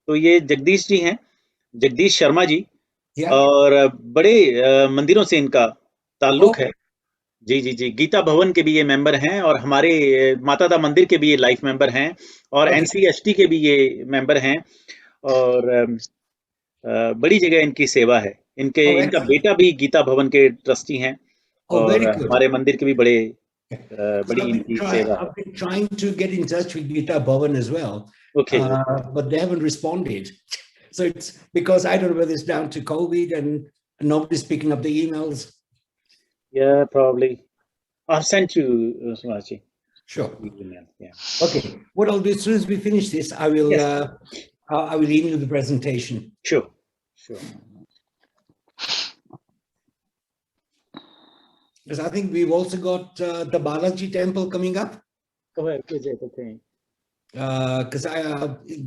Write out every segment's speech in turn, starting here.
तो ये जगदीश जी हैं, जगदीश शर्मा जी, Yeah. और बड़े मंदिरों से इनका ताल्लुक है। जी जी जी, गीता भवन के भी ये मेंबर हैं, और हमारे माता दा मंदिर के भी ये लाइफ मेंबर हैं, और Okay. एनसीएसटी के भी ये मेंबर हैं, और बड़ी जगह इनकी सेवा है। इनका excellent. बेटा भी गीता भवन के ट्रस्टी हैं, और Very good. हमारे मंदिर के भी बड़ी इनकी सेवा है। I've been trying to get in touch with Gita Bhavan as well, Okay. but they haven't responded. So it's because I don't know whether it's down to COVID and nobody's picking up the emails. Yeah, probably. I've sent you, Sumachi. Sure. Email. Yeah. Okay. What I'll do as soon as we finish this, I will Yes. I will email the presentation. Sure. Sure. Because I think we've also got the Balaji Temple coming up. Oh, is it okay? Because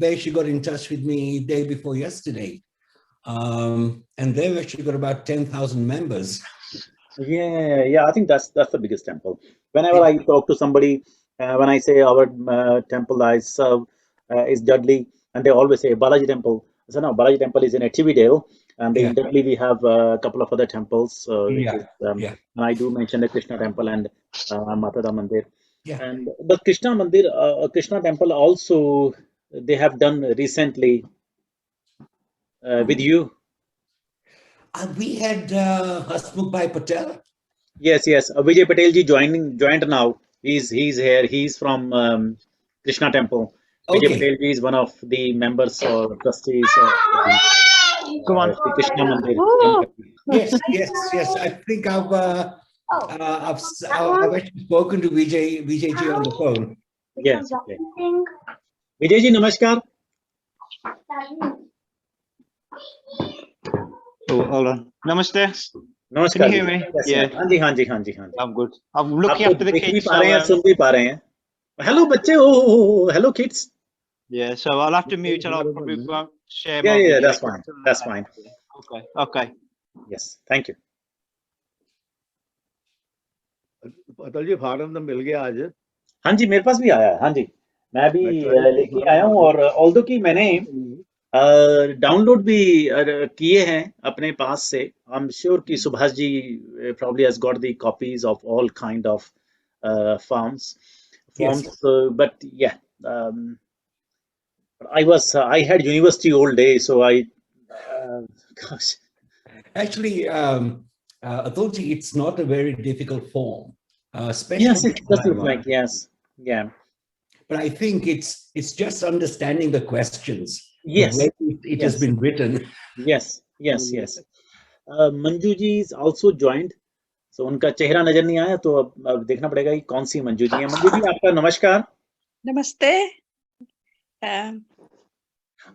they actually got in touch with me day before yesterday, and they've actually got about 10,000 members. Yeah. I think that's the biggest temple. Whenever I talk to somebody, when I say our temple I serve is Dudley, and they always say Balaji Temple. I said no, Balaji Temple is in Dale, and in Dudley we have a couple of other temples. Which is, and I do mention the Krishna Temple and Mata Da Mandir. Yeah. And the Krishna Mandir, Krishna Temple also they have done recently with you. We had Hasmukh Bhai Patel. Yes. Vijay Patel ji joined now. He's here. He's from Krishna Temple. Vijay Patel ji is one of the members or trustees of Krishna Mandir. Yes. I think I've actually spoken to Vijay ji on the phone. Yes. Okay. Vijay ji, namaskar. Oh, hold on. Namaste. Namaskar. Can you hear me? Yes, हाँ जी. I'm good. I'm looking after the kids. पा रहे हैं, सुन भी पा रहे हैं. Hello बच्चे, oh, hello kids. Yeah, so I'll have to mute and I'll probably won't share my video. Yeah, that's fine. Okay. Yes, thank you. पतल जी farm तो मिल गया आज. हाँ जी, मेरे पास भी आया है. हाँ जी, मैं भी लेके आया हूँ, और ऑल्दो कि मैंने डाउनलोड भी किए हैं अपने पास से. आई एम श्योर कि Subhash ji probably has got the copies of all kind of forms. But yeah, I had university all day, so gosh. Actually, Atulji, it's not a very difficult form. Especially yes, it does look like, yes. Yeah. But I think it's just understanding the questions. Yes. The way it has been written. Yes. Manju ji is also joined. So उनका चेहरा नजर नहीं आया, तो अब देखना पड़ेगा कि कौन सी मंजू जी है. मंजू जी, आपका नमस्कार. नमस्ते.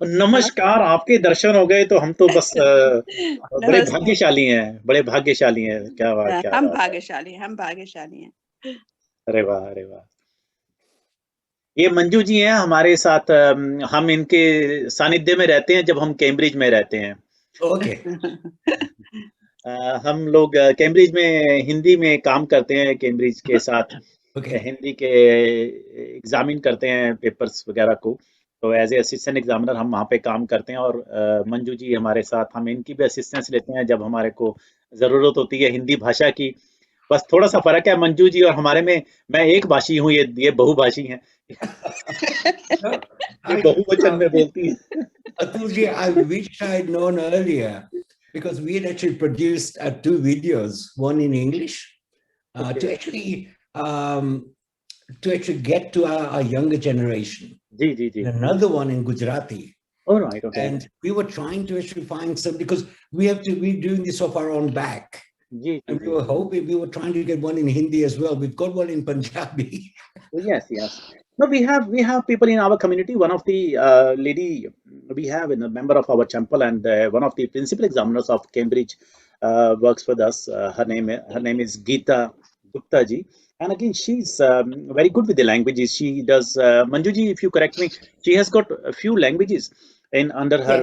नमस्कार, आपके दर्शन हो गए तो हम तो बस बड़े भाग्यशाली हैं. क्या बात. हम भाग्यशाली हैं. अरे वाह. ये मंजू जी हैं हमारे साथ. हम इनके सानिध्य में रहते हैं जब हम कैम्ब्रिज में रहते हैं. ओके. हम लोग कैम्ब्रिज में हिंदी में काम करते हैं. कैम्ब्रिज के साथ हिंदी के एग्जामिन करते हैं पेपर्स वगैरह को. तो एज ए असिस्टेंट एग्जामिनर हम वहाँ पे काम करते हैं, और मंजू जी हमारे साथ, हम इनकी भी असिस्टेंस लेते हैं जब हमारे को ज़रूरत होती है हिंदी भाषा की. बस थोड़ा सा फर्क है मंजू जी और हमारे में. मैं एक भाषी हूँ, ये बहुभाषी हैं. ये बहुवचन में बोलती है. Atulji, I wish I had known earlier, because we had actually produced 2 videos, one in English, to actually get to our younger generation. जी. Another one in Gujarati. Oh, right, okay. And we were trying to actually find some, because we're doing this off our own back. And we were hoping, we were trying to get one in Hindi as well. We've got one in Punjabi. Yes. No, we have people in our community. One of the lady we have a member of our temple, and one of the principal examiners of Cambridge works with us. Her name is Gita Gupta ji, and again she's very good with the languages. She does. Manju ji, if you correct me, she has got a few languages under her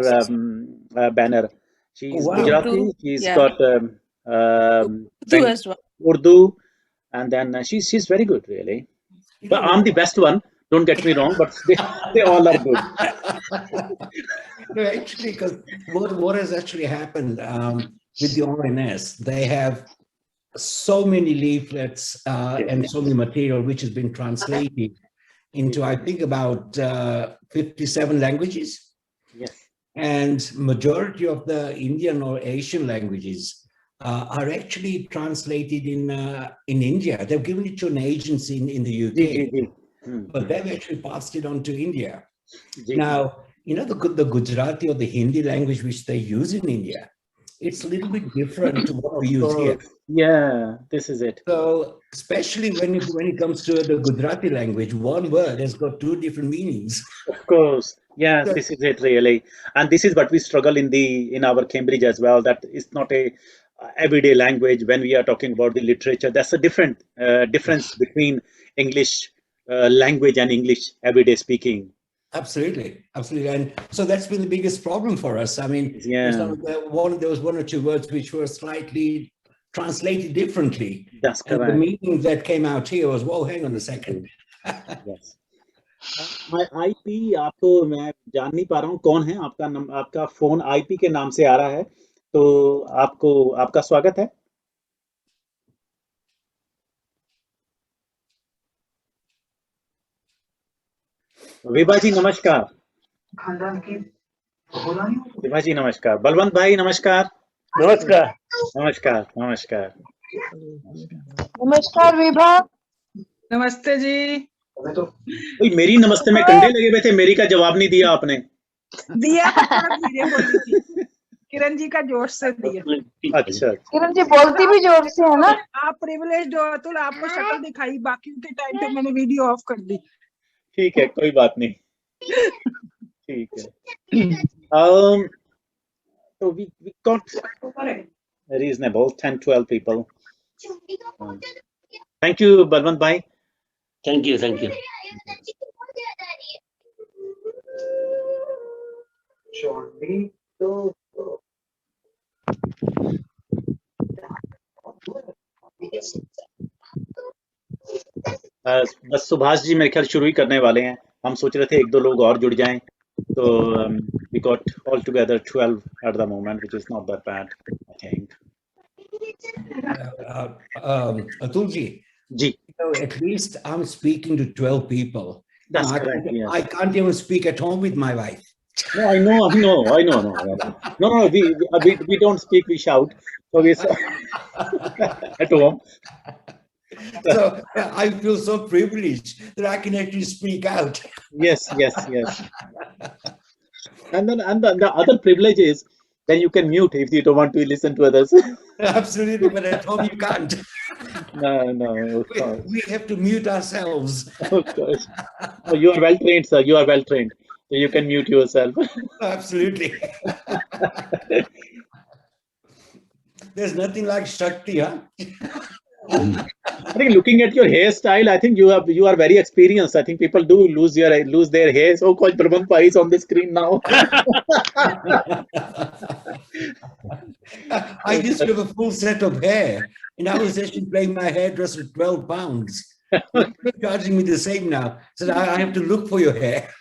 banner. She's Gujarati. She's got Urdu as well. Urdu, and then she's very good, really. But I'm the best one. Don't get me wrong, but they all are good. No, actually, because what has actually happened with the ONS, they have so many leaflets and so many material which has been translated into, I think, about 57 languages. Yes. And majority of the Indian or Asian languages are actually translated in India. They've given it to an agency in the UK, but they've actually passed it on to India. Now, you know, the Gujarati or the Hindi language which they use in India, it's a little bit different to what we use here. Yeah, this is it. So, especially when it comes to the Gujarati language, one word has got two different meanings. Of course, yeah, this is it really, and this is what we struggle in our Cambridge as well. That it's not a everyday language. When we are talking about the literature, that's a different difference between English language and English everyday speaking. Absolutely, absolutely, and so that's been the biggest problem for us. I mean, Yeah, there was one or two words which were slightly translated differently. that's and correct. the meaning that came out here was, whoa, hang on a second. Yes. IP आपको मैं जान नहीं पा रहा हूँ कौन है आपका फोन आईपी के नाम से आ रहा है, तो आपका स्वागत है। विभा जी नमस्कार। विभा जी नमस्कार। बलवंत भाई नमस्कार। नमस्कार। नमस्कार नमस्कार नमस्कार विभा। नमस्ते जी। मेरी नमस्ते में कंडे लगे हुए थे, मेरी का जवाब नहीं दिया आपने। दिया थोड़ा धीरे बोली थी, किरण जी का जोर से दिया। अच्छा, किरण जी बोलती भी जोर से है ना। आप प्रिविलेज्ड हो तो आपको शक्ल दिखाई, बाकी के टाइम पे मैंने वीडियो ऑफ कर दी। ठीक है, कोई बात नहीं, ठीक है। So we got reasonable 10-12 people. Thank you, Balwant bhai. Thank you, thank you. बस सुभाष जी मेरे ख्याल शुरू ही करने वाले हैं। हम सोच रहे थे एक दो लोग और जुड़ जाएं, तो we got all together 12 at the moment, which is not that bad, I think. Atul ji, at least I'm speaking to 12 people. That's correct. Yes. I can't even speak at home with my wife. No, I know. No, we don't speak, we shout. So we at home. So I feel so privileged that I can actually speak out. Yes. And the other privilege is then you can mute if you don't want to listen to others. Absolutely, but at home you can't. No, of course. We have to mute ourselves. Of course. Oh, you are well trained, sir. You are well trained. So you can mute yourself. Absolutely. There's nothing like Shakti, huh? I think looking at your hairstyle, I think you are very experienced. I think people do lose their hair. So coach Balwant bhai is on the screen now. I used to have a full set of hair, and I was actually paying my hairdresser 12 pounds. They're charging me the same now. So I have to look for your hair.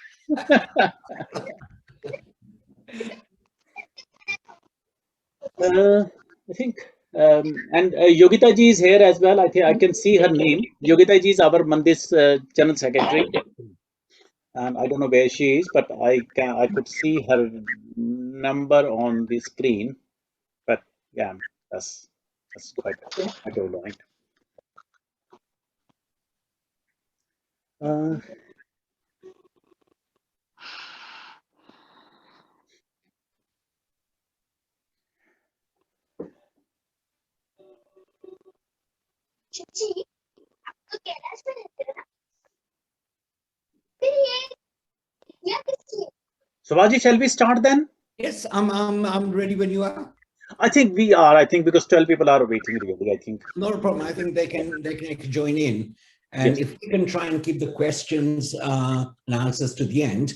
I think, and Yogita ji is here as well. I think I can see her name. Yogita ji is our Mandir's General Secretary, and I don't know where she is, but I could see her number on the screen. But yeah, that's quite all right. Subhaji, shall we start then? Yes, I'm ready when you are. I think we are. I think because 12 people are waiting really. I think not a problem. I think they can join in, and yes, if we can try and keep the questions and answers to the end,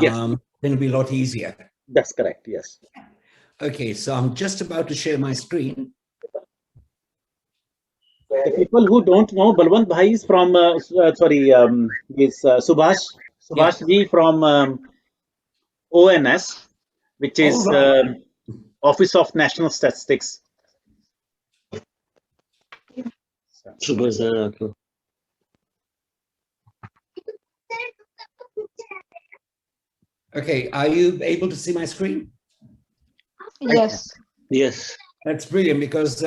yes, then it'll be a lot easier. That's correct. Yes. Okay, so I'm just about to share my screen. The people who don't know, Balwant Bhai is from, Subhash ji from ONS, which All is right. Office of National Statistics. Super, sir. Okay, are you able to see my screen? Yes. Yes. That's brilliant, because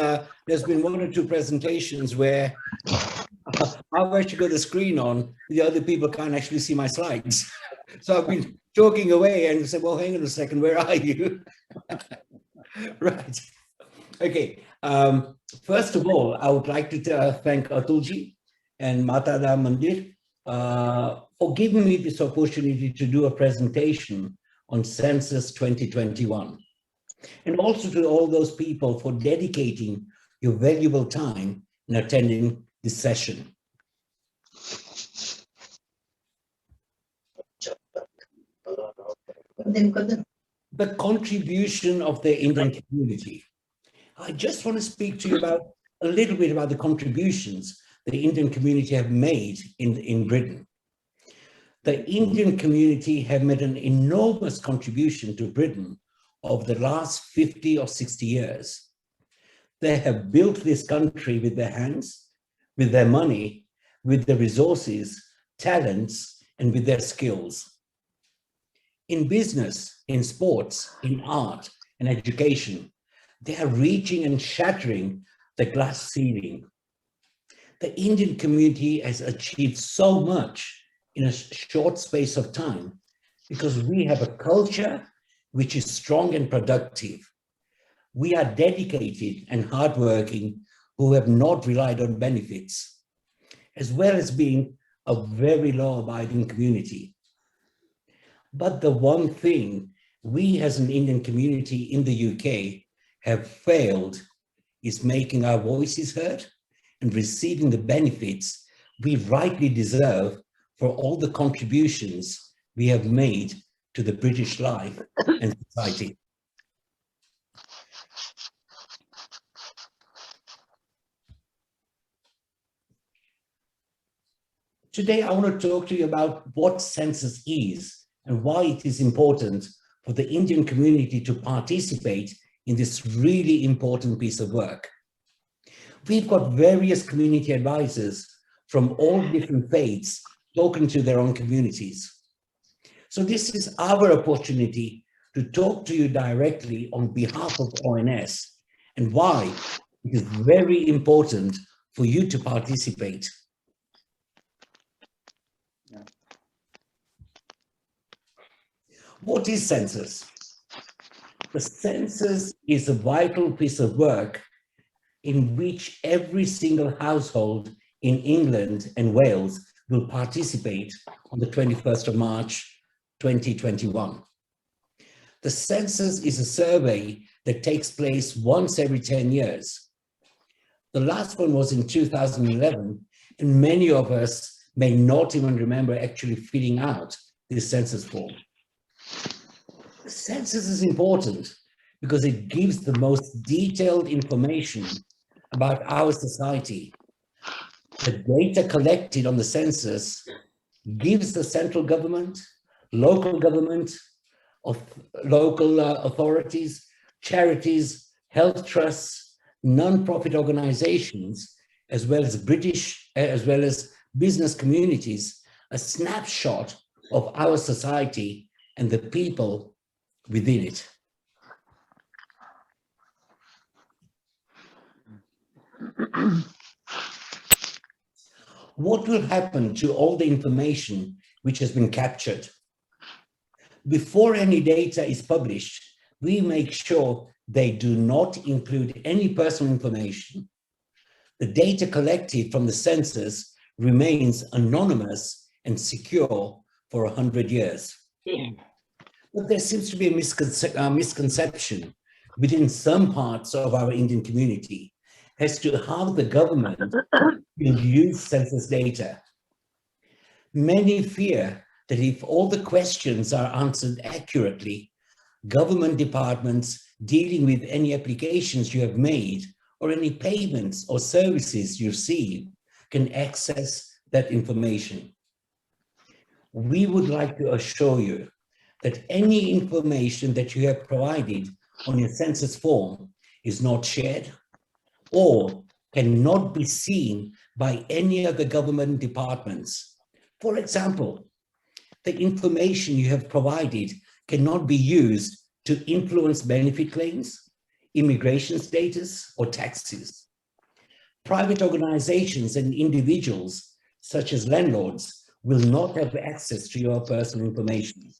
there's been one or two presentations where I've actually got the screen on, the other people can't actually see my slides. So I've been talking away and said, well, hang on a second, where are you? Right. Okay. First of all, I would like to thank Atulji and Mata Da Mandir for giving me this opportunity to do a presentation on Census 2021. And also to all those people for dedicating your valuable time in attending this session. The contribution of the Indian community. I just want to speak to you about a little bit about the contributions the Indian community have made in Britain. The Indian community have made an enormous contribution to Britain over the last 50 or 60 years. They have built this country with their hands, with their money, with their resources, talents, and with their skills. In business, in sports, in art, and education, they are reaching and shattering the glass ceiling. The Indian community has achieved so much in a short space of time because we have a culture which is strong and productive. We are dedicated and hardworking who have not relied on benefits, as well as being a very law-abiding community. But the one thing we as an Indian community in the UK have failed is making our voices heard and receiving the benefits we rightly deserve for all the contributions we have made to the British life and society. Today, I want to talk to you about what census is and why it is important for the Indian community to participate in this really important piece of work. We've got various community advisors from all different faiths talking to their own communities. So this is our opportunity to talk to you directly on behalf of ONS and why it is very important for you to participate. What is census? The census is a vital piece of work in which every single household in England and Wales will participate on the 21st of March, 2021. The census is a survey that takes place once every 10 years. The last one was in 2011, and many of us may not even remember actually filling out this census form. The census is important because it gives the most detailed information about our society. The data collected on the census gives the central government, local government, of local authorities, charities, health trusts, non-profit organizations, as well as business communities, a snapshot of our society and the people within it. What will happen to all the information which has been captured? Before any data is published, we make sure they do not include any personal information. The data collected from the census remains anonymous and secure for 100 years. But there seems to be a misconception within some parts of our Indian community as to how the government will use census data. Many fear that if all the questions are answered accurately, government departments dealing with any applications you have made or any payments or services you receive can access that information. We would like to assure you that any information that you have provided on your census form is not shared or cannot be seen by any other government departments. For example, the information you have provided cannot be used to influence benefit claims, immigration status, or taxes. Private organizations and individuals, such as landlords, will not have access to your personal information.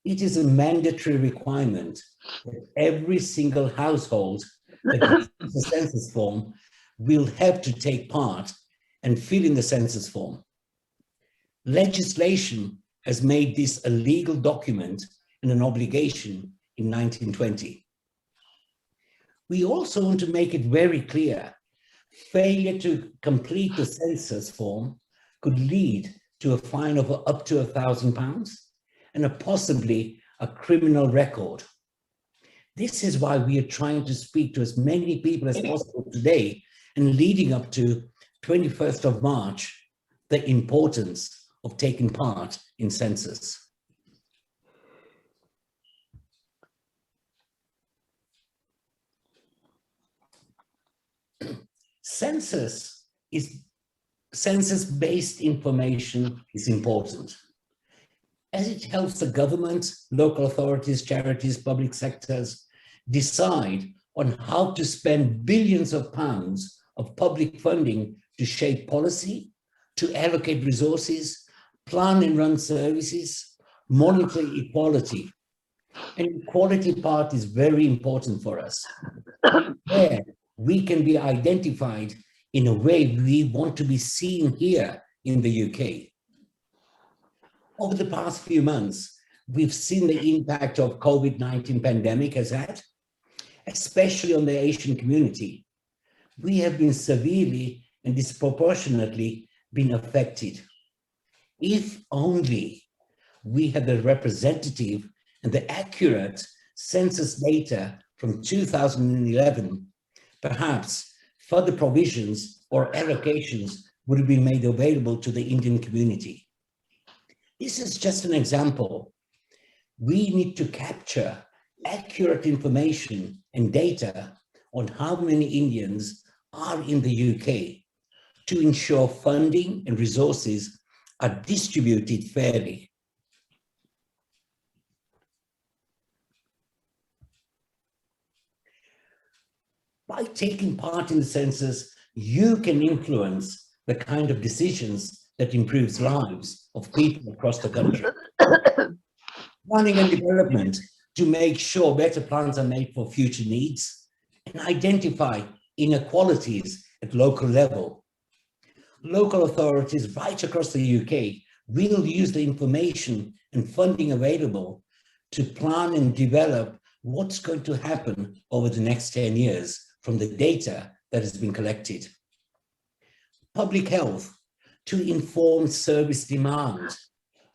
It is a mandatory requirement that every single household that uses the census form will have to take part and fill in the census form. Legislation has made this a legal document and an obligation in 1920. We also want to make it very clear, failure to complete the census form could lead to a fine of up to £1,000 and possibly a criminal record. This is why we are trying to speak to as many people as possible today and leading up to 21st of March, the importance of taking part in census. Census-based information is important, as it helps the government, local authorities, charities, public sectors decide on how to spend billions of pounds of public funding to shape policy, to allocate resources, plan and run services, monitor equality. And equality part is very important for us, where we can be identified in a way we want to be seen here in the UK. Over the past few months, we've seen the impact of COVID-19 pandemic has had, especially on the Asian community. We have been severely and disproportionately been affected. If only we had the representative and the accurate census data from 2011, perhaps further provisions or allocations would have been made available to the Indian community. This is just an example. We need to capture accurate information and data on how many Indians are in the UK to ensure funding and resources are distributed fairly. By taking part in the census, you can influence the kind of decisions that improves lives of people across the country. Planning and development to make sure better plans are made for future needs and identify inequalities at local level. Local authorities right across the UK will use the information and funding available to plan and develop what's going to happen over the next 10 years from the data that has been collected. Public health to inform service demand,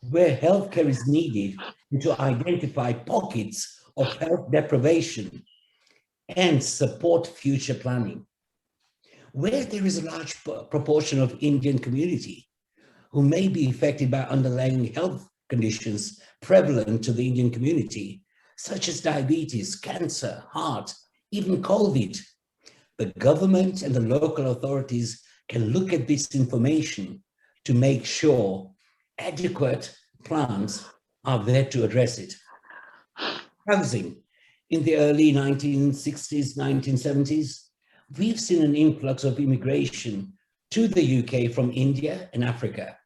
where healthcare is needed, and to identify pockets of health deprivation and support future planning. Where there is a large proportion of Indian community who may be affected by underlying health conditions prevalent to the Indian community, such as diabetes, cancer, heart, even COVID, the government and the local authorities can look at this information to make sure adequate plans are there to address it. Housing. In the early 1960s, 1970s, we've seen an influx of immigration to the UK from India and Africa.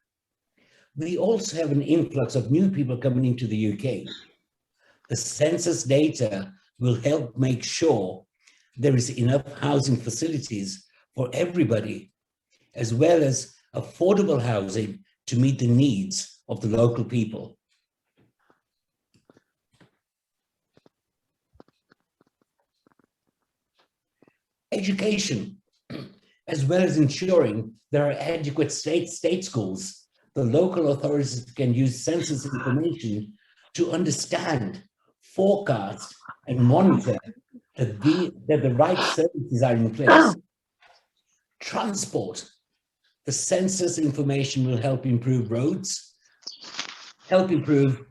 We also have an influx of new people coming into the UK. The census data will help make sure there is enough housing facilities for everybody, as well as affordable housing to meet the needs of the local people. Education, as well as ensuring there are adequate state schools, the local authorities can use census information to understand, forecast, and monitor that the right services are in place. Transport. The census information will help improve roads, help improvements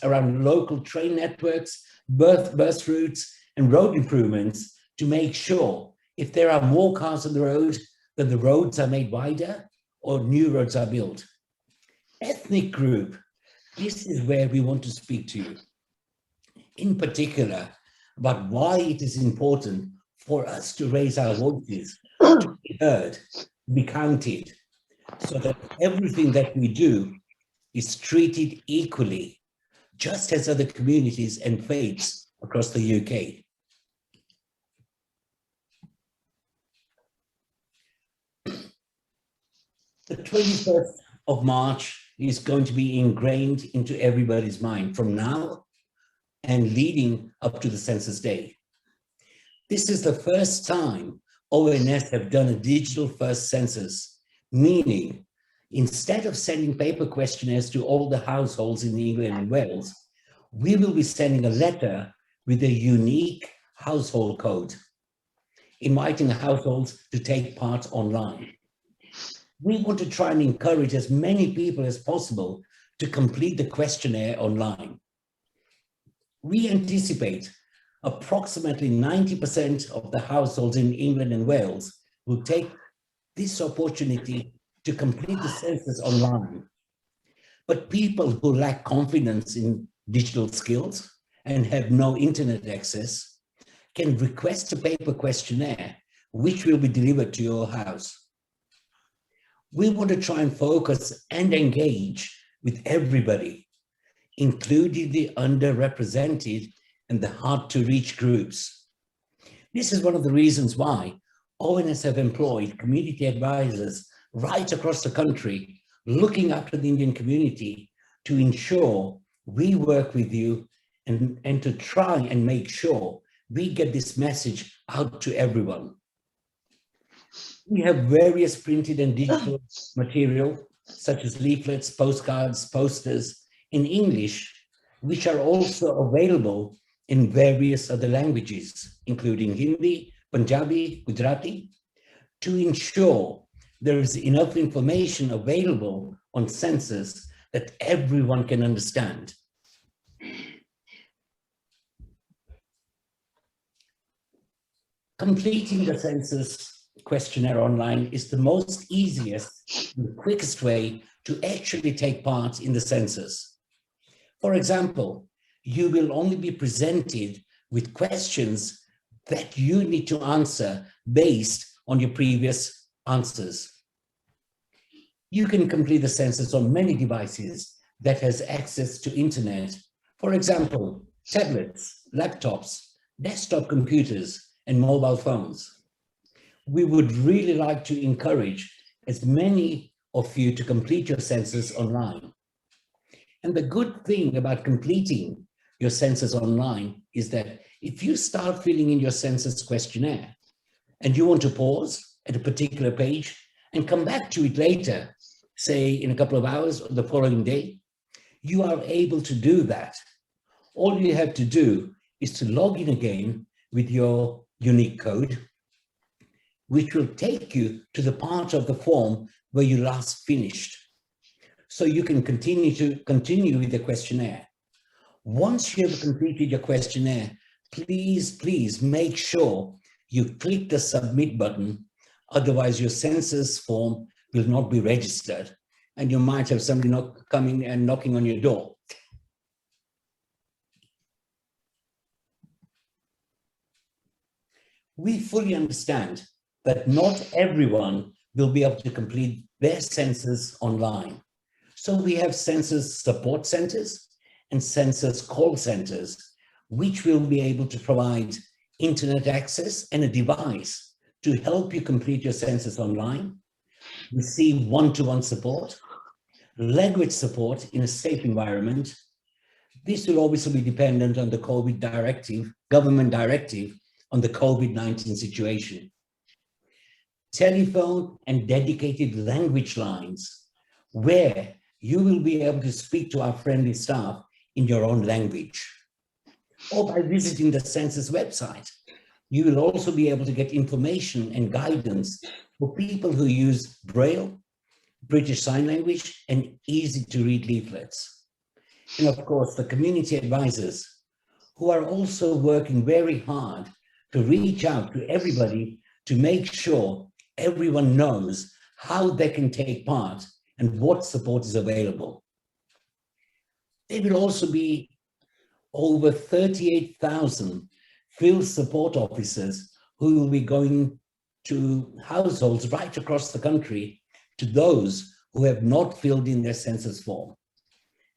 around local train networks, bus routes, and road improvements to make sure if there are more cars on the road, that the roads are made wider or new roads are built. Ethnic group. This is where we want to speak to you. In particular, about why it is important for us to raise our voices, to be heard, be counted, so that everything that we do is treated equally, just as other communities and faiths across the UK. The 21st of March is going to be ingrained into everybody's mind from now and leading up to the census day. This is the first time ONS have done a digital first census, meaning instead of sending paper questionnaires to all the households in England and Wales, we will be sending a letter with a unique household code, inviting the households to take part online. We want to try and encourage as many people as possible to complete the questionnaire online. We anticipate approximately 90% of the households in England and Wales will take this opportunity to complete the census online. But people who lack confidence in digital skills and have no internet access can request a paper questionnaire, which will be delivered to your house. We want to try and focus and engage with everybody, including the underrepresented and the hard-to-reach groups. This is one of the reasons why ONS have employed community advisors right across the country, looking after the Indian community to ensure we work with you and to try and make sure we get this message out to everyone. We have various printed and digital material, such as leaflets, postcards, posters in English, which are also available in various other languages, including Hindi, Punjabi, Gujarati, to ensure there is enough information available on census that everyone can understand. Completing the census questionnaire online is the most easiest and the quickest way to actually take part in the census. For example, you will only be presented with questions that you need to answer based on your previous answers. You can complete the census on many devices that has access to internet. For example, tablets, laptops, desktop computers, and mobile phones. We would really like to encourage as many of you to complete your census online. And the good thing about completing your census online is that if you start filling in your census questionnaire and you want to pause at a particular page and come back to it later, say in a couple of hours or the following day, you are able to do that. All you have to do is to log in again with your unique code, which will take you to the part of the form where you last finished. So you can continue with the questionnaire. Once you have completed your questionnaire, please make sure you click the submit button. Otherwise your census form will not be registered and you might have somebody coming and knocking on your door. We fully understand that not everyone will be able to complete their census online. So we have census support centers and census call centers, which will be able to provide internet access and a device to help you complete your census online, receive one-to-one support, language support in a safe environment. This will obviously be dependent on the COVID directive, government directive on the COVID-19 situation. Telephone and dedicated language lines where you will be able to speak to our friendly staff in your own language. or by visiting the census website. You will also be able to get information and guidance for people who use Braille, British Sign Language, and easy-to-read leaflets. And of course, the community advisors, who are also working very hard to reach out to everybody to make sure everyone knows how they can take part and what support is available. There will also be over 38,000 field support officers who will be going to households right across the country to those who have not filled in their census form.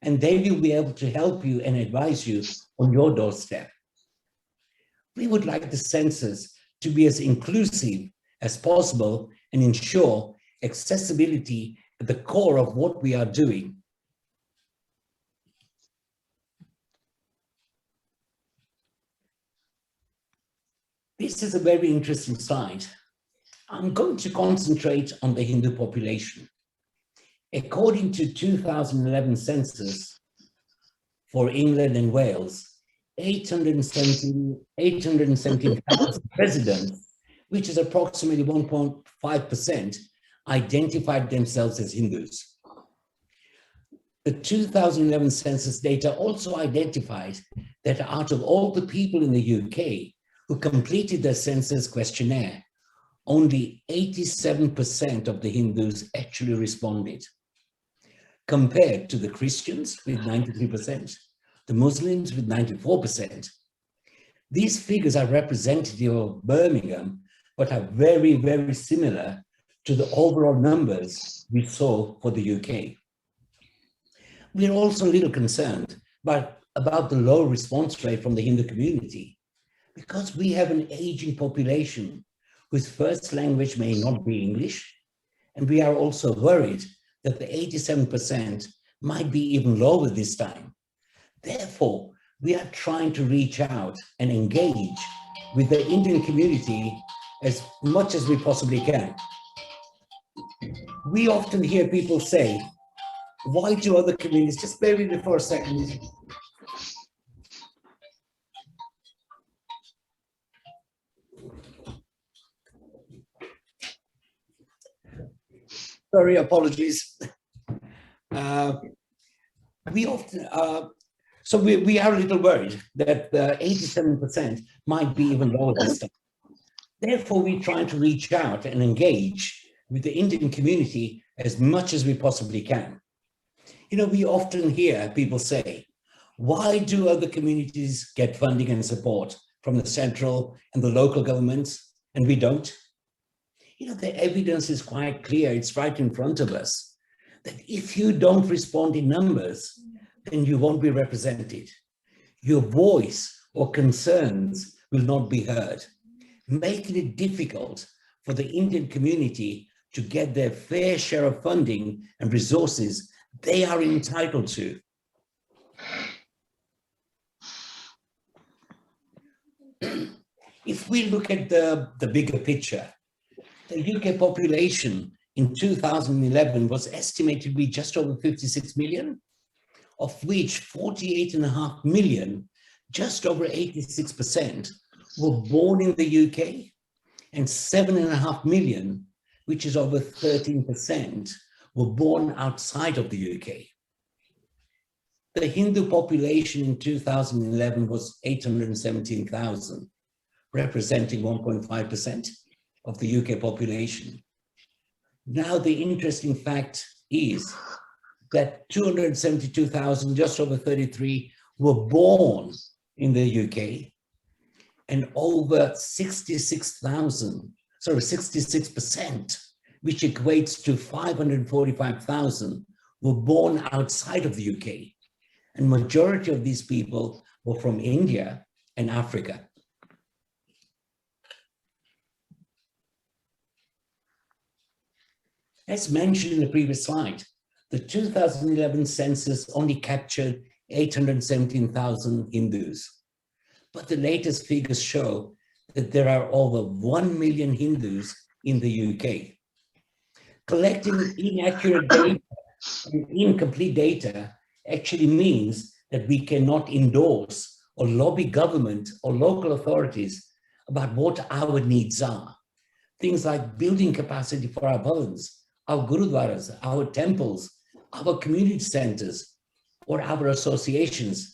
And they will be able to help you and advise you on your doorstep. We would like the census to be as inclusive as possible and ensure accessibility at the core of what we are doing. This is a very interesting slide. I'm going to concentrate on the Hindu population. According to 2011 census for England and Wales, 817,000 residents, which is approximately 1.5%, identified themselves as Hindus. The 2011 census data also identified that out of all the people in the UK who completed the census questionnaire, only 87% of the Hindus actually responded, compared to the Christians with 93%, the Muslims with 94%. These figures are representative of Birmingham, but are very, very similar to the overall numbers we saw for the UK. We're also a little concerned about the low response rate from the Hindu community, because we have an aging population whose first language may not be English, and we are also worried that the 87% might be even lower this time. Therefore, we are trying to reach out and engage with the Indian community as much as we possibly can. We often hear people say, why do other communities, just bear with me for a second. Sorry, apologies. We often, so we are a little worried that 87% might be even lower this time. Therefore, we're trying to reach out and engage with the Indian community as much as we possibly can. You know, we often hear people say, why do other communities get funding and support from the central and the local governments and we don't? You know, the evidence is quite clear. It's right in front of us that if you don't respond in numbers, then you won't be represented. Your voice or concerns will not be heard, making it difficult for the Indian community to get their fair share of funding and resources they are entitled to. If we look at the bigger picture, the UK population in 2011 was estimated to be just over 56 million, of which 48.5 million, just over 86%, were born in the UK, and 7.5 million, which is over 13%, were born outside of the UK. The Hindu population in 2011 was 817,000, representing 1.5% of the UK population. Now, the interesting fact is that 272,000, just over 33, were born in the UK, and over 66%, which equates to 545,000, were born outside of the UK. And majority of these people were from India and Africa. As mentioned in the previous slide, the 2011 census only captured 817,000 Hindus. But the latest figures show that there are over 1 million Hindus in the UK. Collecting inaccurate data and incomplete data actually means that we cannot endorse or lobby government or local authorities about what our needs are. Things like building capacity for our bhavans, our gurudwaras, our temples, our community centers, or our associations,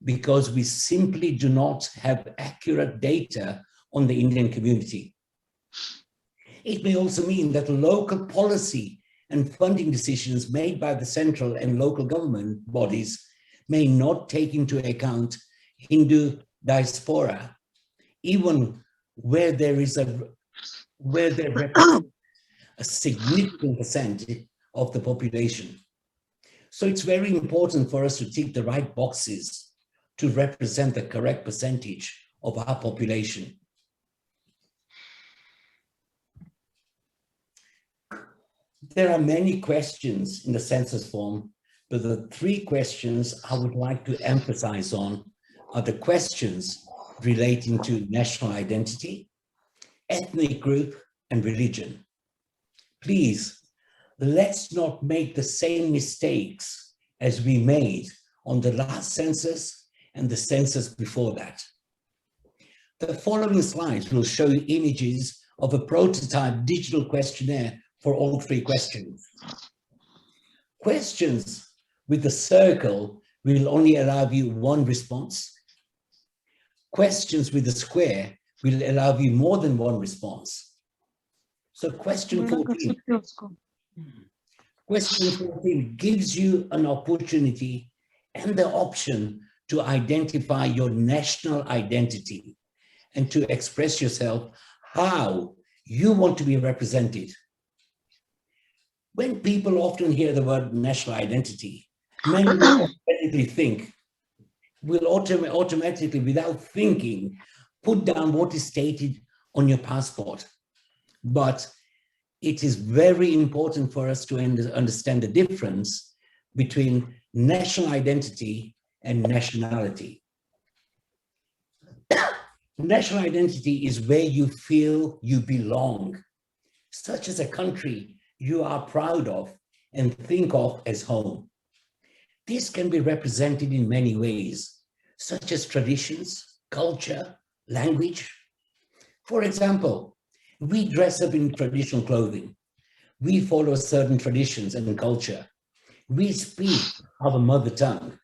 because we simply do not have accurate data on the Indian community. It may also mean that local policy and funding decisions made by the central and local government bodies may not take into account Hindu diaspora, even where they represent a significant percentage of the population. So it's very important for us to tick the right boxes to represent the correct percentage of our population. There are many questions in the census form, but the three questions I would like to emphasize on are the questions relating to national identity, ethnic group, and religion. Please, let's not make the same mistakes as we made on the last census and the census before that. The following slides will show you images of a prototype digital questionnaire for all three questions. Questions with the circle will only allow you one response. Questions with the square will allow you more than one response. So question 14. Question 14 gives you an opportunity and the option to identify your national identity and to express yourself how you want to be represented. When people often hear the word national identity, many will automatically, without thinking, put down what is stated on your passport. But it is very important for us to understand the difference between national identity and nationality. National identity is where you feel you belong, such as a country you are proud of and think of as home. This can be represented in many ways, such as traditions, culture, language. For example, we dress up in traditional clothing. We follow certain traditions and culture. We speak our mother tongue.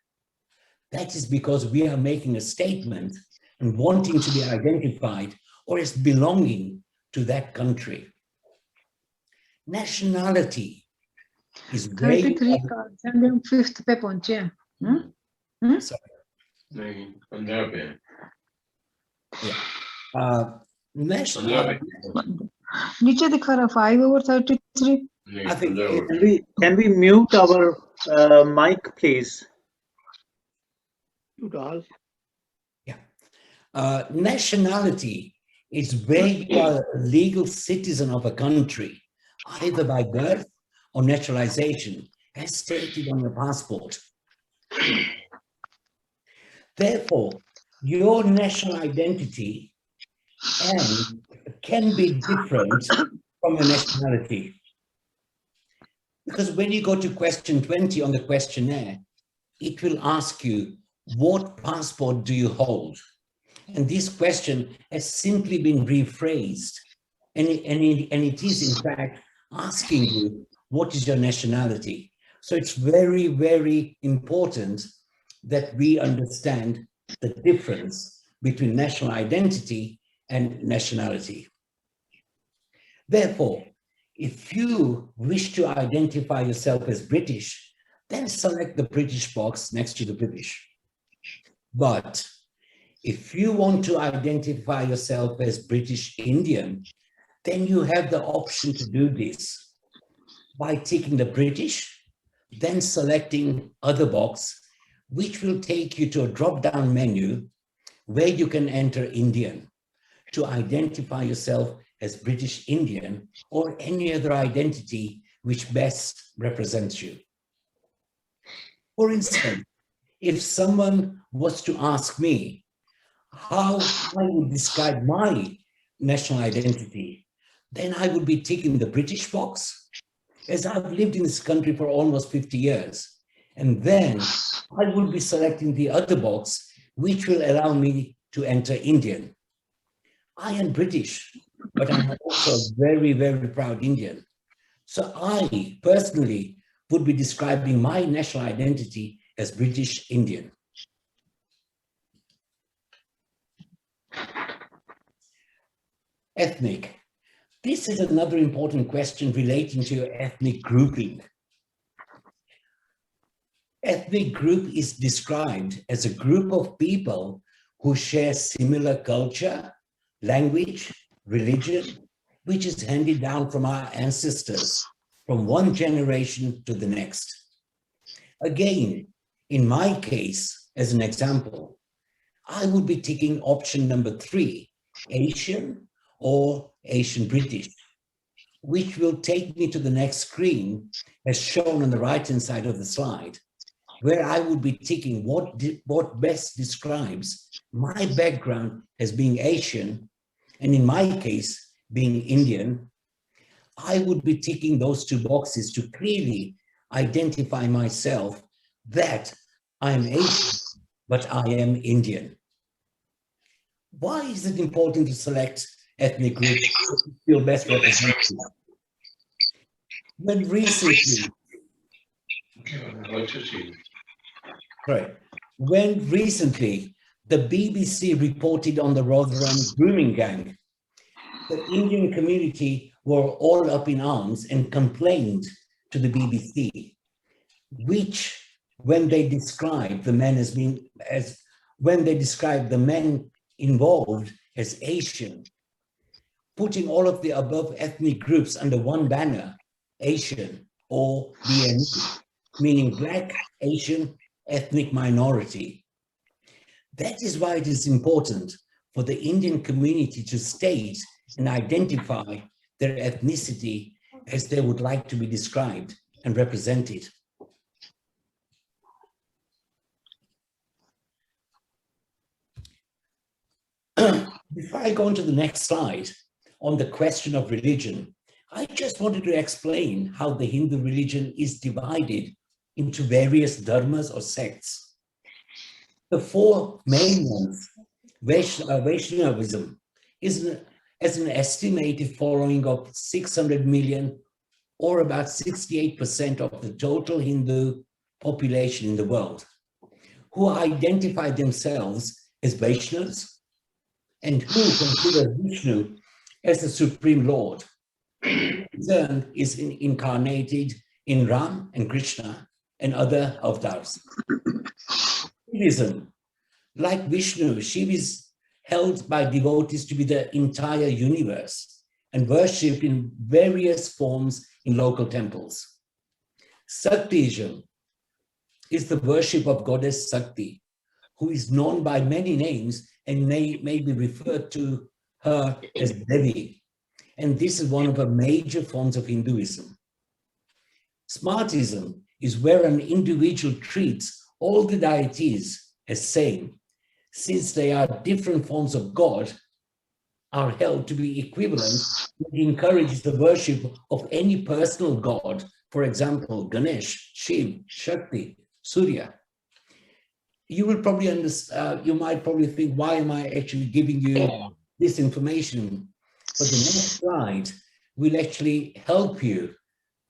That is because we are making a statement and wanting to be identified or as belonging to that country. Nationality is where 33 cards and then 5th पे पहुंचे हैं. नीचे दिखा रहा 5/33. I think can we mute our mic, please? Yeah. Nationality is where you are a legal citizen of a country, either by birth or naturalization, as stated on your passport. Therefore, your national identity can be different from your nationality. Because when you go to question 20 on the questionnaire, it will ask you, what passport do you hold? And this question has simply been rephrased. And it is, in fact, asking you, what is your nationality? So it's very, very important that we understand the difference between national identity and nationality. Therefore, if you wish to identify yourself as British, then select the British box next to the British. But if you want to identify yourself as British Indian, then you have the option to do this by ticking the British, then selecting other box, which will take you to a drop-down menu where you can enter Indian to identify yourself as British Indian or any other identity which best represents you. For instance, if someone was to ask me how I would describe my national identity, then I would be ticking the British box, as I've lived in this country for almost 50 years. And then I would be selecting the other box, which will allow me to enter Indian. I am British, but I'm also a very, very proud Indian. So I personally would be describing my national identity as British Indian. Ethnic. This is another important question relating to your ethnic grouping. Ethnic group is described as a group of people who share similar culture, language, religion, which is handed down from our ancestors from one generation to the next. Again, in my case, as an example, I would be ticking option number 3, Asian or Asian British, which will take me to the next screen as shown on the right-hand side of the slide, where I would be ticking what best describes my background as being Asian, and in my case, being Indian. I would be ticking those 2 boxes to clearly identify myself that I am Asian, but I am Indian. Why is it important to select ethnic groups to feel best represented? When recently, the BBC reported on the Rotherham grooming gang, the Indian community were all up in arms and complained to the BBC, which, when they described the men involved as Asian, putting all of the above ethnic groups under one banner, Asian or BME, meaning Black, Asian, ethnic minority. That is why it is important for the Indian community to state and identify their ethnicity as they would like to be described and represented. Before I go on to the next slide on the question of religion, I just wanted to explain how the Hindu religion is divided into various dharmas or sects. The 4 main ones, Vaishnavism, has an estimated following of 600 million, or about 68% of the total Hindu population in the world, who identify themselves as Vaishnavas and who consider Vishnu as the Supreme Lord. Turn is incarnated in Ram and Krishna and other avatars. Shivism, like Vishnu, Shiva is held by devotees to be the entire universe and worshipped in various forms in local temples. Shaktism is the worship of goddess Shakti, who is known by many names and may be referred to her as Devi. And this is one of the major forms of Hinduism. Smartism is where an individual treats all the deities as same, since they are different forms of God, are held to be equivalent. It encourages the worship of any personal god, for example, Ganesh, Shiv, Shakti, Surya. You will probably understand, you might probably think, why am I actually giving you this information? But the next slide will actually help you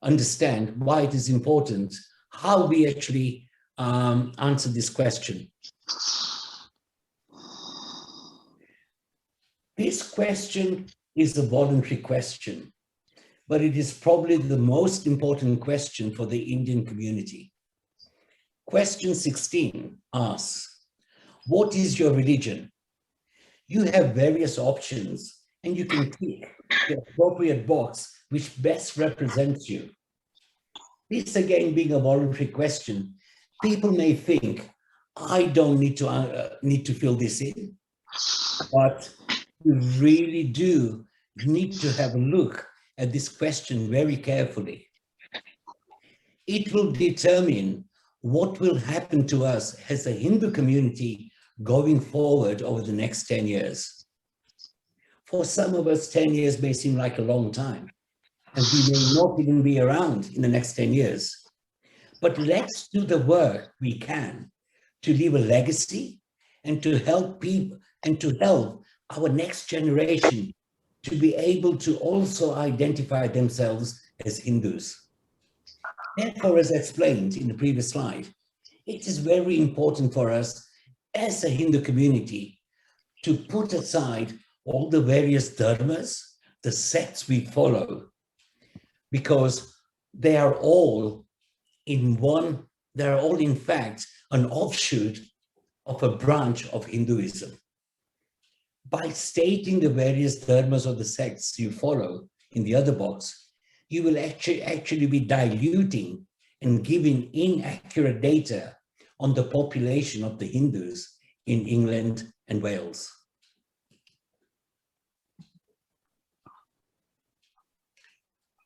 understand why it is important, how we actually answer this question. This question is a voluntary question, but it is probably the most important question for the Indian community. Question 16 asks, what is your religion? You have various options and you can click the appropriate box which best represents you. This again being a voluntary question, people may think, I don't need to fill this in, but you really do need to have a look at this question very carefully. It will determine what will happen to us as a Hindu community going forward over the next 10 years. For some of us, 10 years may seem like a long time, and we may not even be around in the next 10 years. But let's do the work we can to leave a legacy and to help people and to help our next generation to be able to also identify themselves as Hindus. Therefore, as explained in the previous slide, it is very important for us as a Hindu community to put aside all the various dharmas, the sects we follow, because they are all in fact an offshoot of a branch of Hinduism. By stating the various dharmas or the sects you follow in the other box, you will actually be diluting and giving inaccurate data on the population of the Hindus in England and Wales.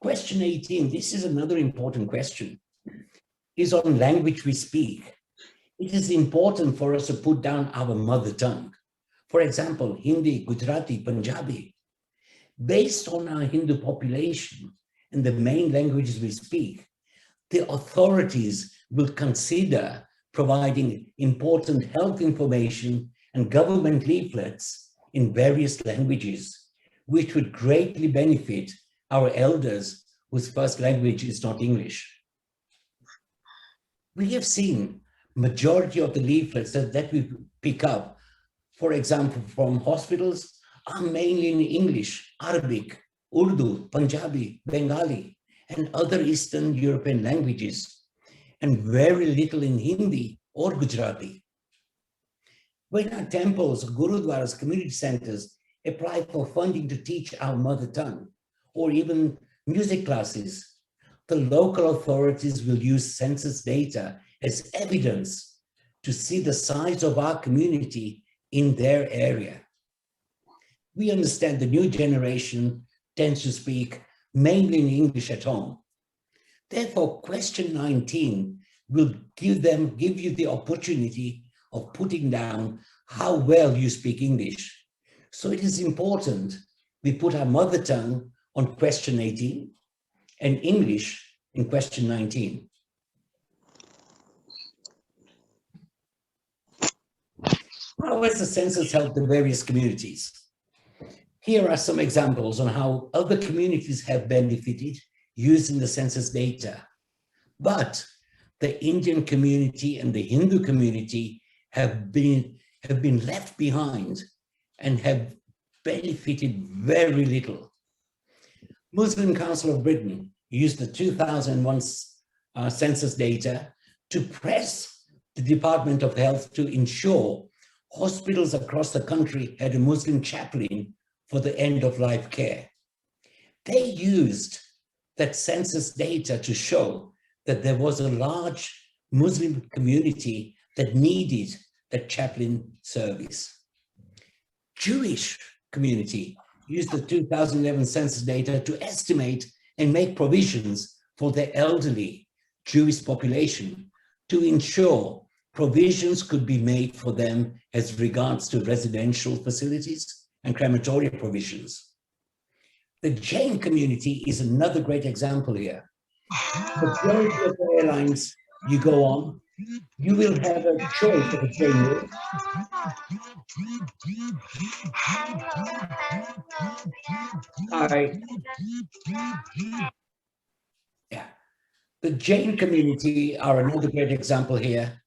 Question 18, this is another important question, is on language we speak. It is important for us to put down our mother tongue. For example, Hindi, Gujarati, Punjabi. Based on our Hindu population and the main languages we speak, the authorities will consider providing important health information and government leaflets in various languages, which would greatly benefit our elders whose first language is not English. We have seen majority of the leaflets that we pick up, for example, from hospitals, are mainly in English, Arabic, Urdu, Punjabi, Bengali, and other Eastern European languages, and very little in Hindi or Gujarati. When our temples, gurudwaras, community centers apply for funding to teach our mother tongue, or even music classes, the local authorities will use census data as evidence to see the size of our community in their area. We understand the new generation tends to speak mainly in English at home. Therefore, question 19 will give you the opportunity of putting down how well you speak English. So it is important we put our mother tongue on question 18 and English in question 19. How has the census helped the various communities? Here are some examples on how other communities have benefited using the census data. But the Indian community and the Hindu community have been left behind and have benefited very little. Muslim Council of Britain used the 2001 census data to press the Department of Health to ensure hospitals across the country had a Muslim chaplain for the end-of-life care. They used that census data to show that there was a large Muslim community that needed that chaplain service. Jewish community used the 2011 census data to estimate and make provisions for the elderly Jewish population to ensure provisions could be made for them as regards to residential facilities and crematoria provisions. The Jain community is another great example here. The majority of the airlines you go on, you will have a choice of a Jain meal. Yeah. The Jain community are another great example here.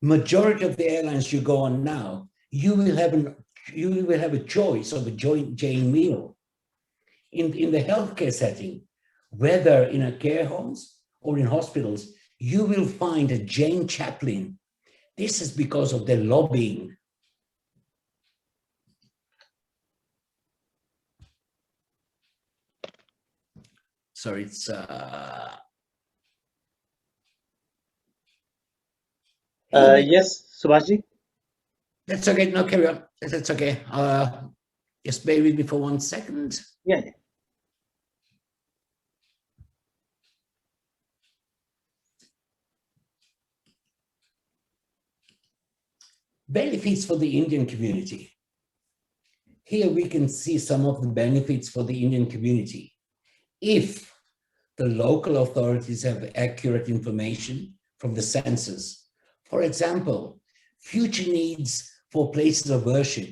Majority of the airlines you go on now, you will have a choice of a Jain meal. In the healthcare setting, whether in a care homes or in hospitals, you will find a Jain chaplain. This is because of their lobbying. Sorry, it's yes, Subhashji. That's okay. No, carry on. That's okay. Just bear with me for 1 second. Yeah. Benefits for the Indian community. Here we can see some of the benefits for the Indian community. If the local authorities have accurate information from the census, for example, future needs for places of worship,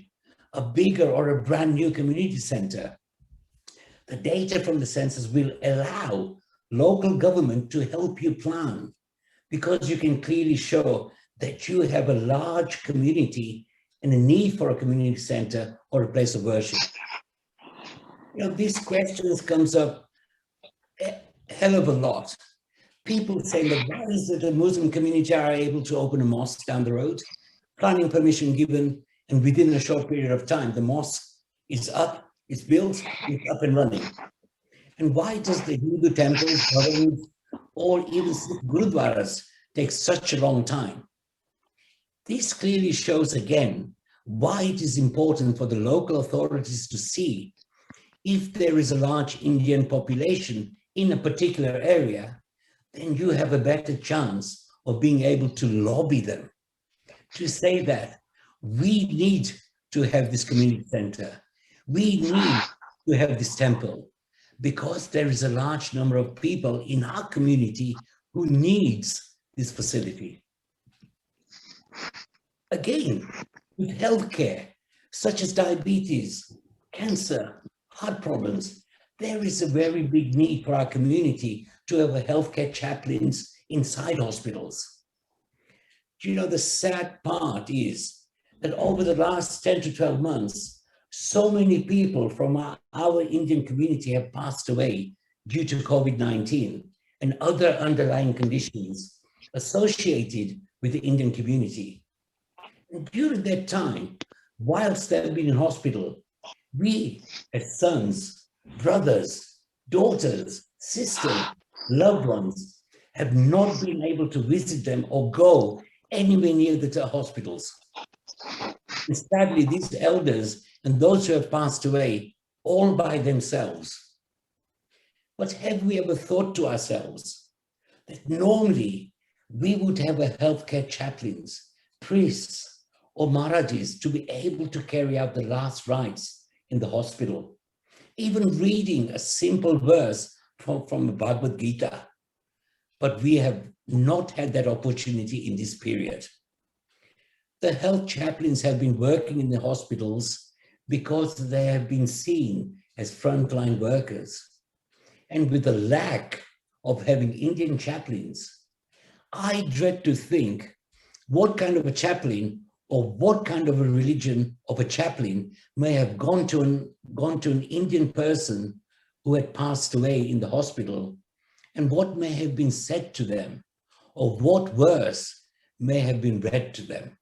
a bigger or a brand new community center, the data from the census will allow local government to help you plan, because you can clearly show that you have a large community and a need for a community center or a place of worship. These questions comes up a hell of a lot. People say, that why is it the Muslim community are able to open a mosque down the road, planning permission given, and within a short period of time, the mosque is up, it's built, it's up and running. And why does the Hindu temples, governments, or even gurudwaras take such a long time? This clearly shows again why it is important for the local authorities to see if there is a large Indian population in a particular area, then you have a better chance of being able to lobby them to say that we need to have this community center. We need to have this temple because there is a large number of people in our community who needs this facility. Again, with healthcare, such as diabetes, cancer, heart problems, there is a very big need for our community to have a healthcare chaplains inside hospitals. The sad part is that over the last 10 to 12 months, so many people from our Indian community have passed away due to COVID-19 and other underlying conditions associated with the Indian community. And during that time, whilst they've been in hospital, we as sons, brothers, daughters, sisters, loved ones have not been able to visit them or go anywhere near the hospitals. And sadly, these elders and those who have passed away all by themselves. But have we ever thought to ourselves that normally we would have a healthcare chaplains, priests, or Maharajas to be able to carry out the last rites in the hospital, even reading a simple verse from the Bhagavad Gita. But we have not had that opportunity in this period. The health chaplains have been working in the hospitals because they have been seen as frontline workers. And with the lack of having Indian chaplains, I dread to think what kind of a chaplain or what kind of a religion of a chaplain may have gone to an Indian person who had passed away in the hospital, and what may have been said to them, or what verse may have been read to them.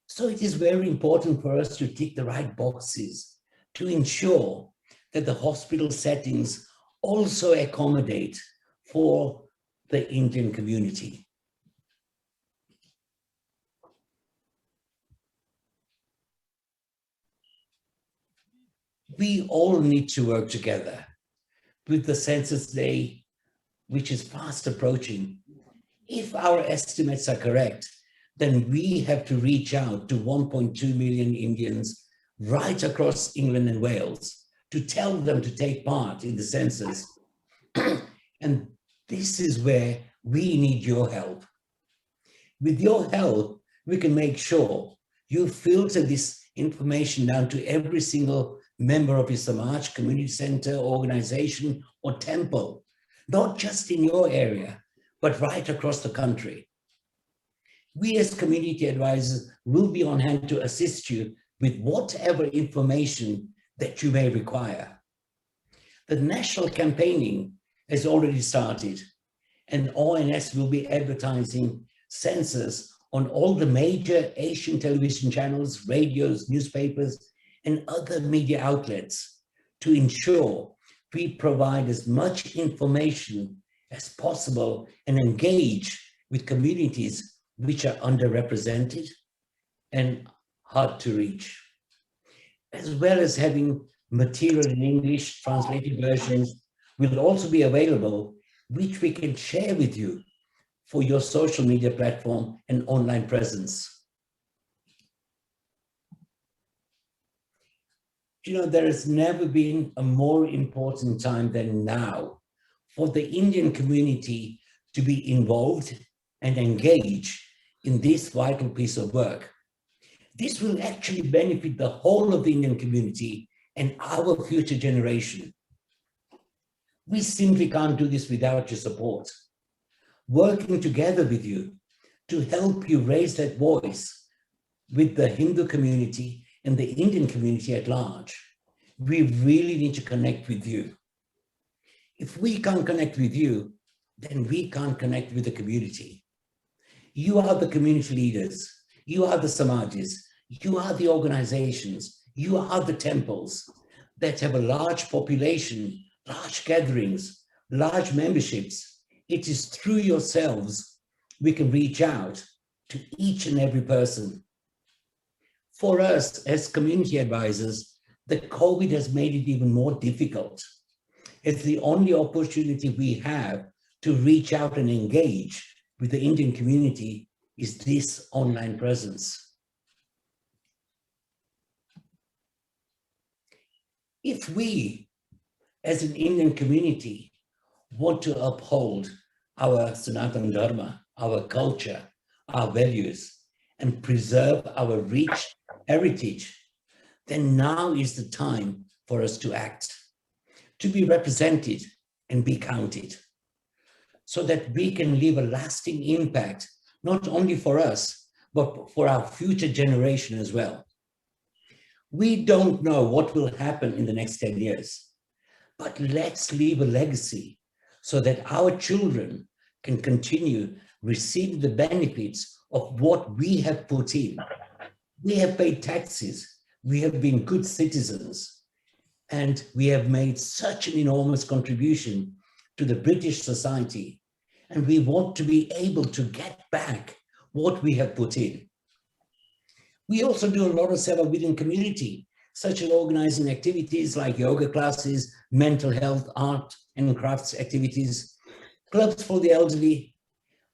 So it is very important for us to tick the right boxes to ensure that the hospital settings also accommodate for the Indian community. We all need to work together with the census day, which is fast approaching. If our estimates are correct, then we have to reach out to 1.2 million Indians right across England and Wales to tell them to take part in the census. And this is where we need your help. With your help, we can make sure you filter this information down to every single member of your Samaj, community center, organization, or temple, not just in your area, but right across the country. We as community advisors will be on hand to assist you with whatever information that you may require. The national campaigning has already started, and ONS will be advertising census on all the major Asian television channels, radios, newspapers, and other media outlets to ensure we provide as much information as possible and engage with communities which are underrepresented and hard to reach, as well as having material in English, translated versions will also be available, which we can share with you for your social media platform and online presence. There has never been a more important time than now for the Indian community to be involved and engage in this vital piece of work, This will actually benefit the whole of the Indian community and our future generation. We simply can't do this without your support. Working together with you to help you raise that voice with the Hindu community and the Indian community at large, we really need to connect with you. If we can't connect with you, then we can't connect with the community. You are the community leaders, you are the samajas, you are the organizations, you are the temples that have a large population, large gatherings, large memberships. It is through yourselves we can reach out to each and every person. For us as community advisors, the COVID has made it even more difficult. It's the only opportunity we have to reach out and engage with the Indian community is this online presence. If we, as an Indian community, want to uphold our Sanatana Dharma, our culture, our values, and preserve our rich heritage, then now is the time for us to act, to be represented and be counted, so that we can leave a lasting impact, not only for us, but for our future generation as well. We don't know what will happen in the next 10 years, but let's leave a legacy so that our children can continue receiving the benefits of what we have put in. We have paid taxes, we have been good citizens, and we have made such an enormous contribution to the British society, and we want to be able to get back what we have put in. We also do a lot of seva within community, such as organizing activities like yoga classes, mental health, art and crafts activities, clubs for the elderly.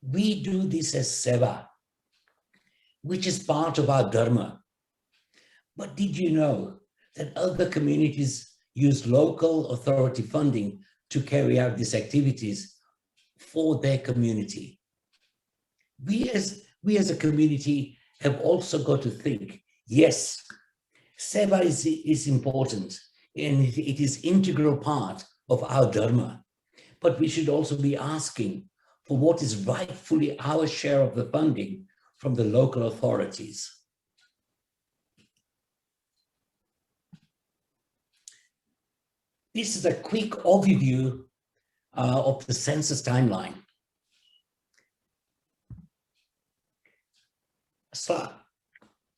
We do this as seva, which is part of our dharma. But did you know that other communities use local authority funding to carry out these activities for their community? We as a community have also got to think, yes, seva is important and it is integral part of our dharma, but we should also be asking for what is rightfully our share of the funding from the local authorities. This is a quick overview of the census timeline. So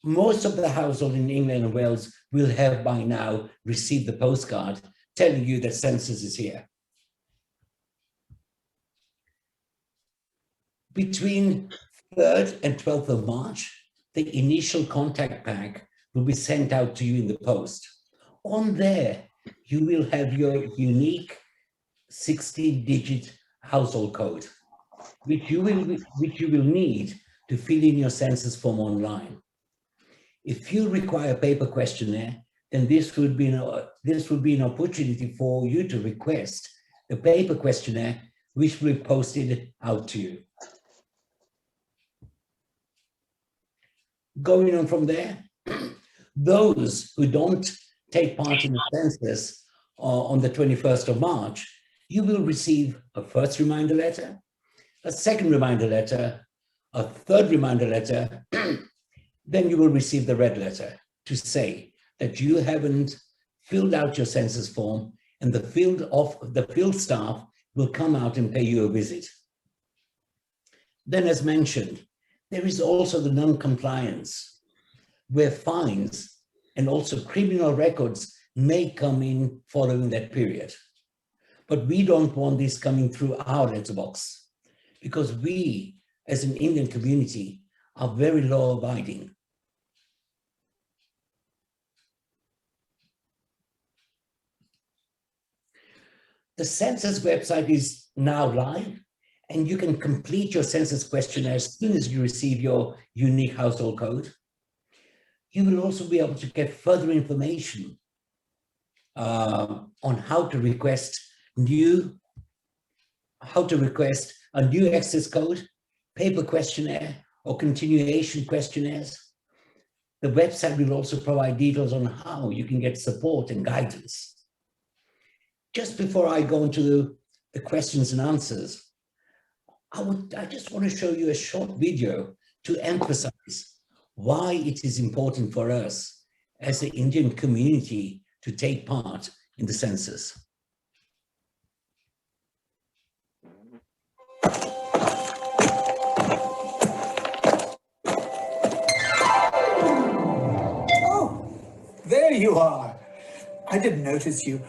most of the households in England and Wales will have by now received the postcard telling you that census is here. Between 3rd and 12th of March, the initial contact pack will be sent out to you in the post. On there, you will have your unique 16-digit household code, which you will need to fill in your census form online. If you require a paper questionnaire, then this would be an opportunity for you to request a paper questionnaire, which will be posted out to you. Going on from there, those who don't take part in the census on the 21st of March, you will receive a first reminder letter, a second reminder letter, a third reminder letter, then you will receive the red letter to say that you haven't filled out your census form and the field staff will come out and pay you a visit. Then, as mentioned, there is also the non-compliance, where fines and also criminal records may come in following that period. But we don't want this coming through our letterbox, because we, as an Indian community, are very law-abiding. The census website is now live, and you can complete your census questionnaire as soon as you receive your unique household code. You will also be able to get further information on how to request a new access code, paper questionnaire, or continuation questionnaires. The website will also provide details on how you can get support and guidance. Just before I go into the questions and answers, I just want to show you a short video to emphasize why it is important for us as the Indian community to take part in the census. Oh, there you are. I didn't notice you.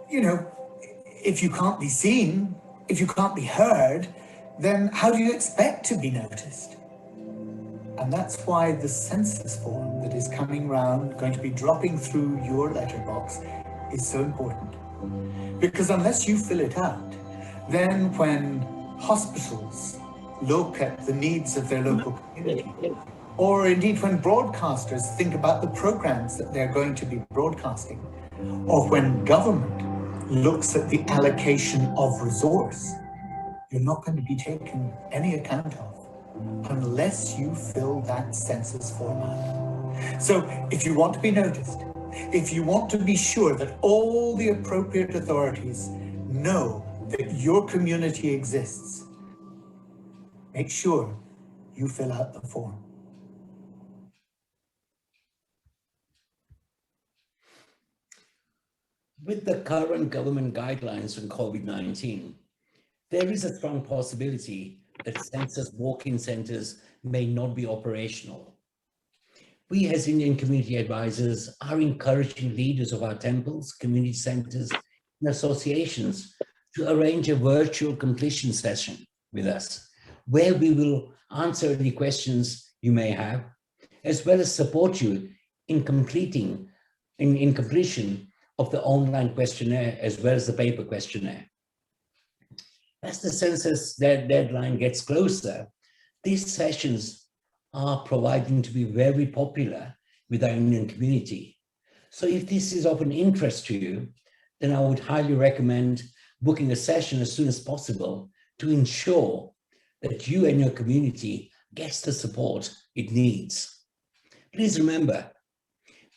You know, if you can't be seen, if you can't be heard, then how do you expect to be noticed? And that's why the census form that is coming round, going to be dropping through your letterbox, is so important. Because unless you fill it out, then when hospitals look at the needs of their local community, or indeed when broadcasters think about the programs that they're going to be broadcasting, or when government looks at the allocation of resource, you're not going to be taken any account of unless you fill that census form out. So if you want to be noticed, if you want to be sure that all the appropriate authorities know that your community exists, make sure you fill out the form. With the current government guidelines on COVID-19, there is a strong possibility that census walk-in centers may not be operational. We as Indian community advisors are encouraging leaders of our temples, community centers, and associations to arrange a virtual completion session with us, where we will answer any questions you may have, as well as support you in completion of the online questionnaire as well as the paper questionnaire. As the census deadline gets closer, these sessions are proving to be very popular with our Indian community. So if this is of an interest to you, then I would highly recommend booking a session as soon as possible to ensure that you and your community gets the support it needs. Please remember,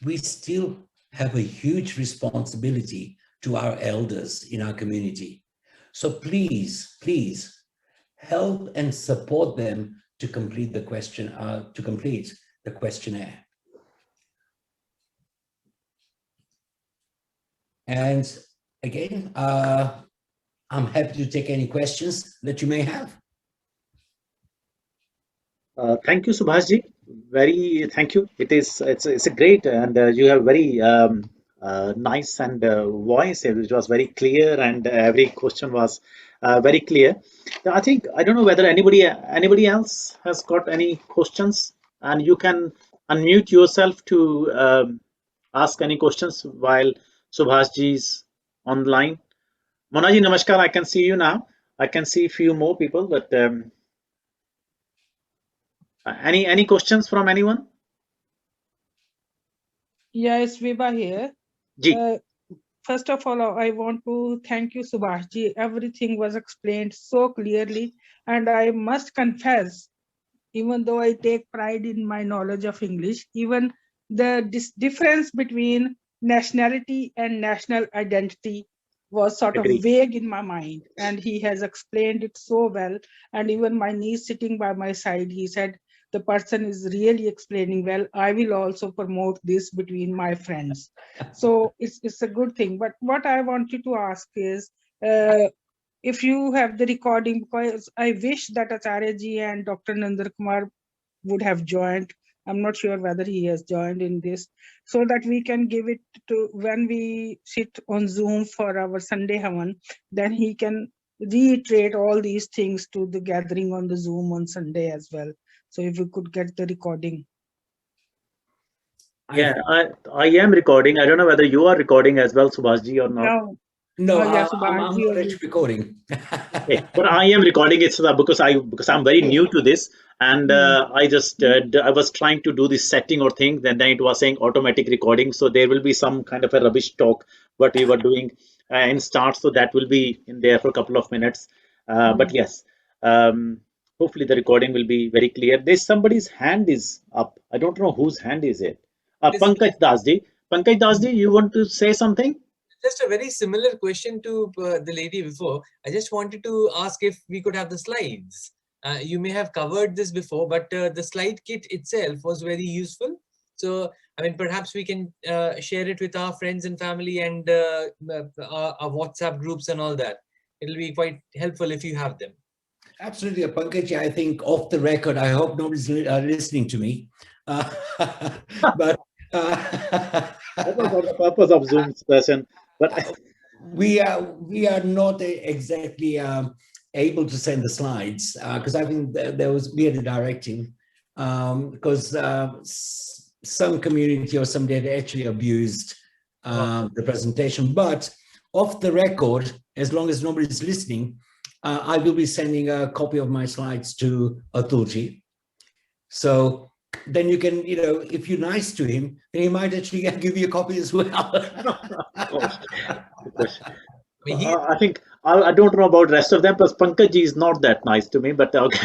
we still have a huge responsibility to our elders in our community. So please, please help and support them to complete the questionnaire. And again, I'm happy to take any questions that you may have. Thank you, Subhashji. Thank you. It's a great, and you have very nice and voice, which was very clear, and every question was very clear. I think I don't know whether anybody else has got any questions, and you can unmute yourself to ask any questions while Subhashji is online. Monaji, namaskar. I can see you now. I can see a few more people, but any questions from anyone? Yeah, it's Viva here. First of all, I want to thank you, Subhashji. Everything was explained so clearly, and I must confess, even though I take pride in my knowledge of English, even the difference between nationality and national identity was sort of vague in my mind, and he has explained it so well. And even my niece sitting by my side, he said, the person is really explaining well. I will also promote this between my friends. So it's a good thing. But what I want you to ask is, if you have the recording, because I wish that Acharya ji and Dr. Nandar Kumar would have joined. I'm not sure whether he has joined in this, so that we can give it to when we sit on Zoom for our Sunday Havan, then he can reiterate all these things to the gathering on the Zoom on Sunday as well. So if we could get the recording. Yeah, I am recording. I don't know whether you are recording as well, Subhashji, or not. No, I'm not recording. Okay, but I am recording it so that because I'm very new to this, and I was trying to do this setting or thing, then it was saying automatic recording. So there will be some kind of a rubbish talk what we were doing in start, so that will be in there for a couple of minutes. But yes, Hopefully the recording will be very clear. There's somebody's hand is up. I don't know whose hand is it. Pankaj Dasji. Pankaj Dasji, you want to say something? Just a very similar question to the lady before. I just wanted to ask if we could have the slides. You may have covered this before, but the slide kit itself was very useful. So, I mean, perhaps we can share it with our friends and family and our WhatsApp groups and all that. It'll be quite helpful if you have them. Absolutely, Pankaj. I think off the record, I hope nobody's listening to me. But that was not the purpose of Zoom's session. But we are not exactly able to send the slides because I think we had a directive because some community or somebody had actually abused the presentation. But off the record, as long as nobody's listening, I will be sending a copy of my slides to Atulji. So then you can, if you're nice to him, then he might actually give you a copy as well. I think I don't know about the rest of them, but Pankaj is not that nice to me. But okay,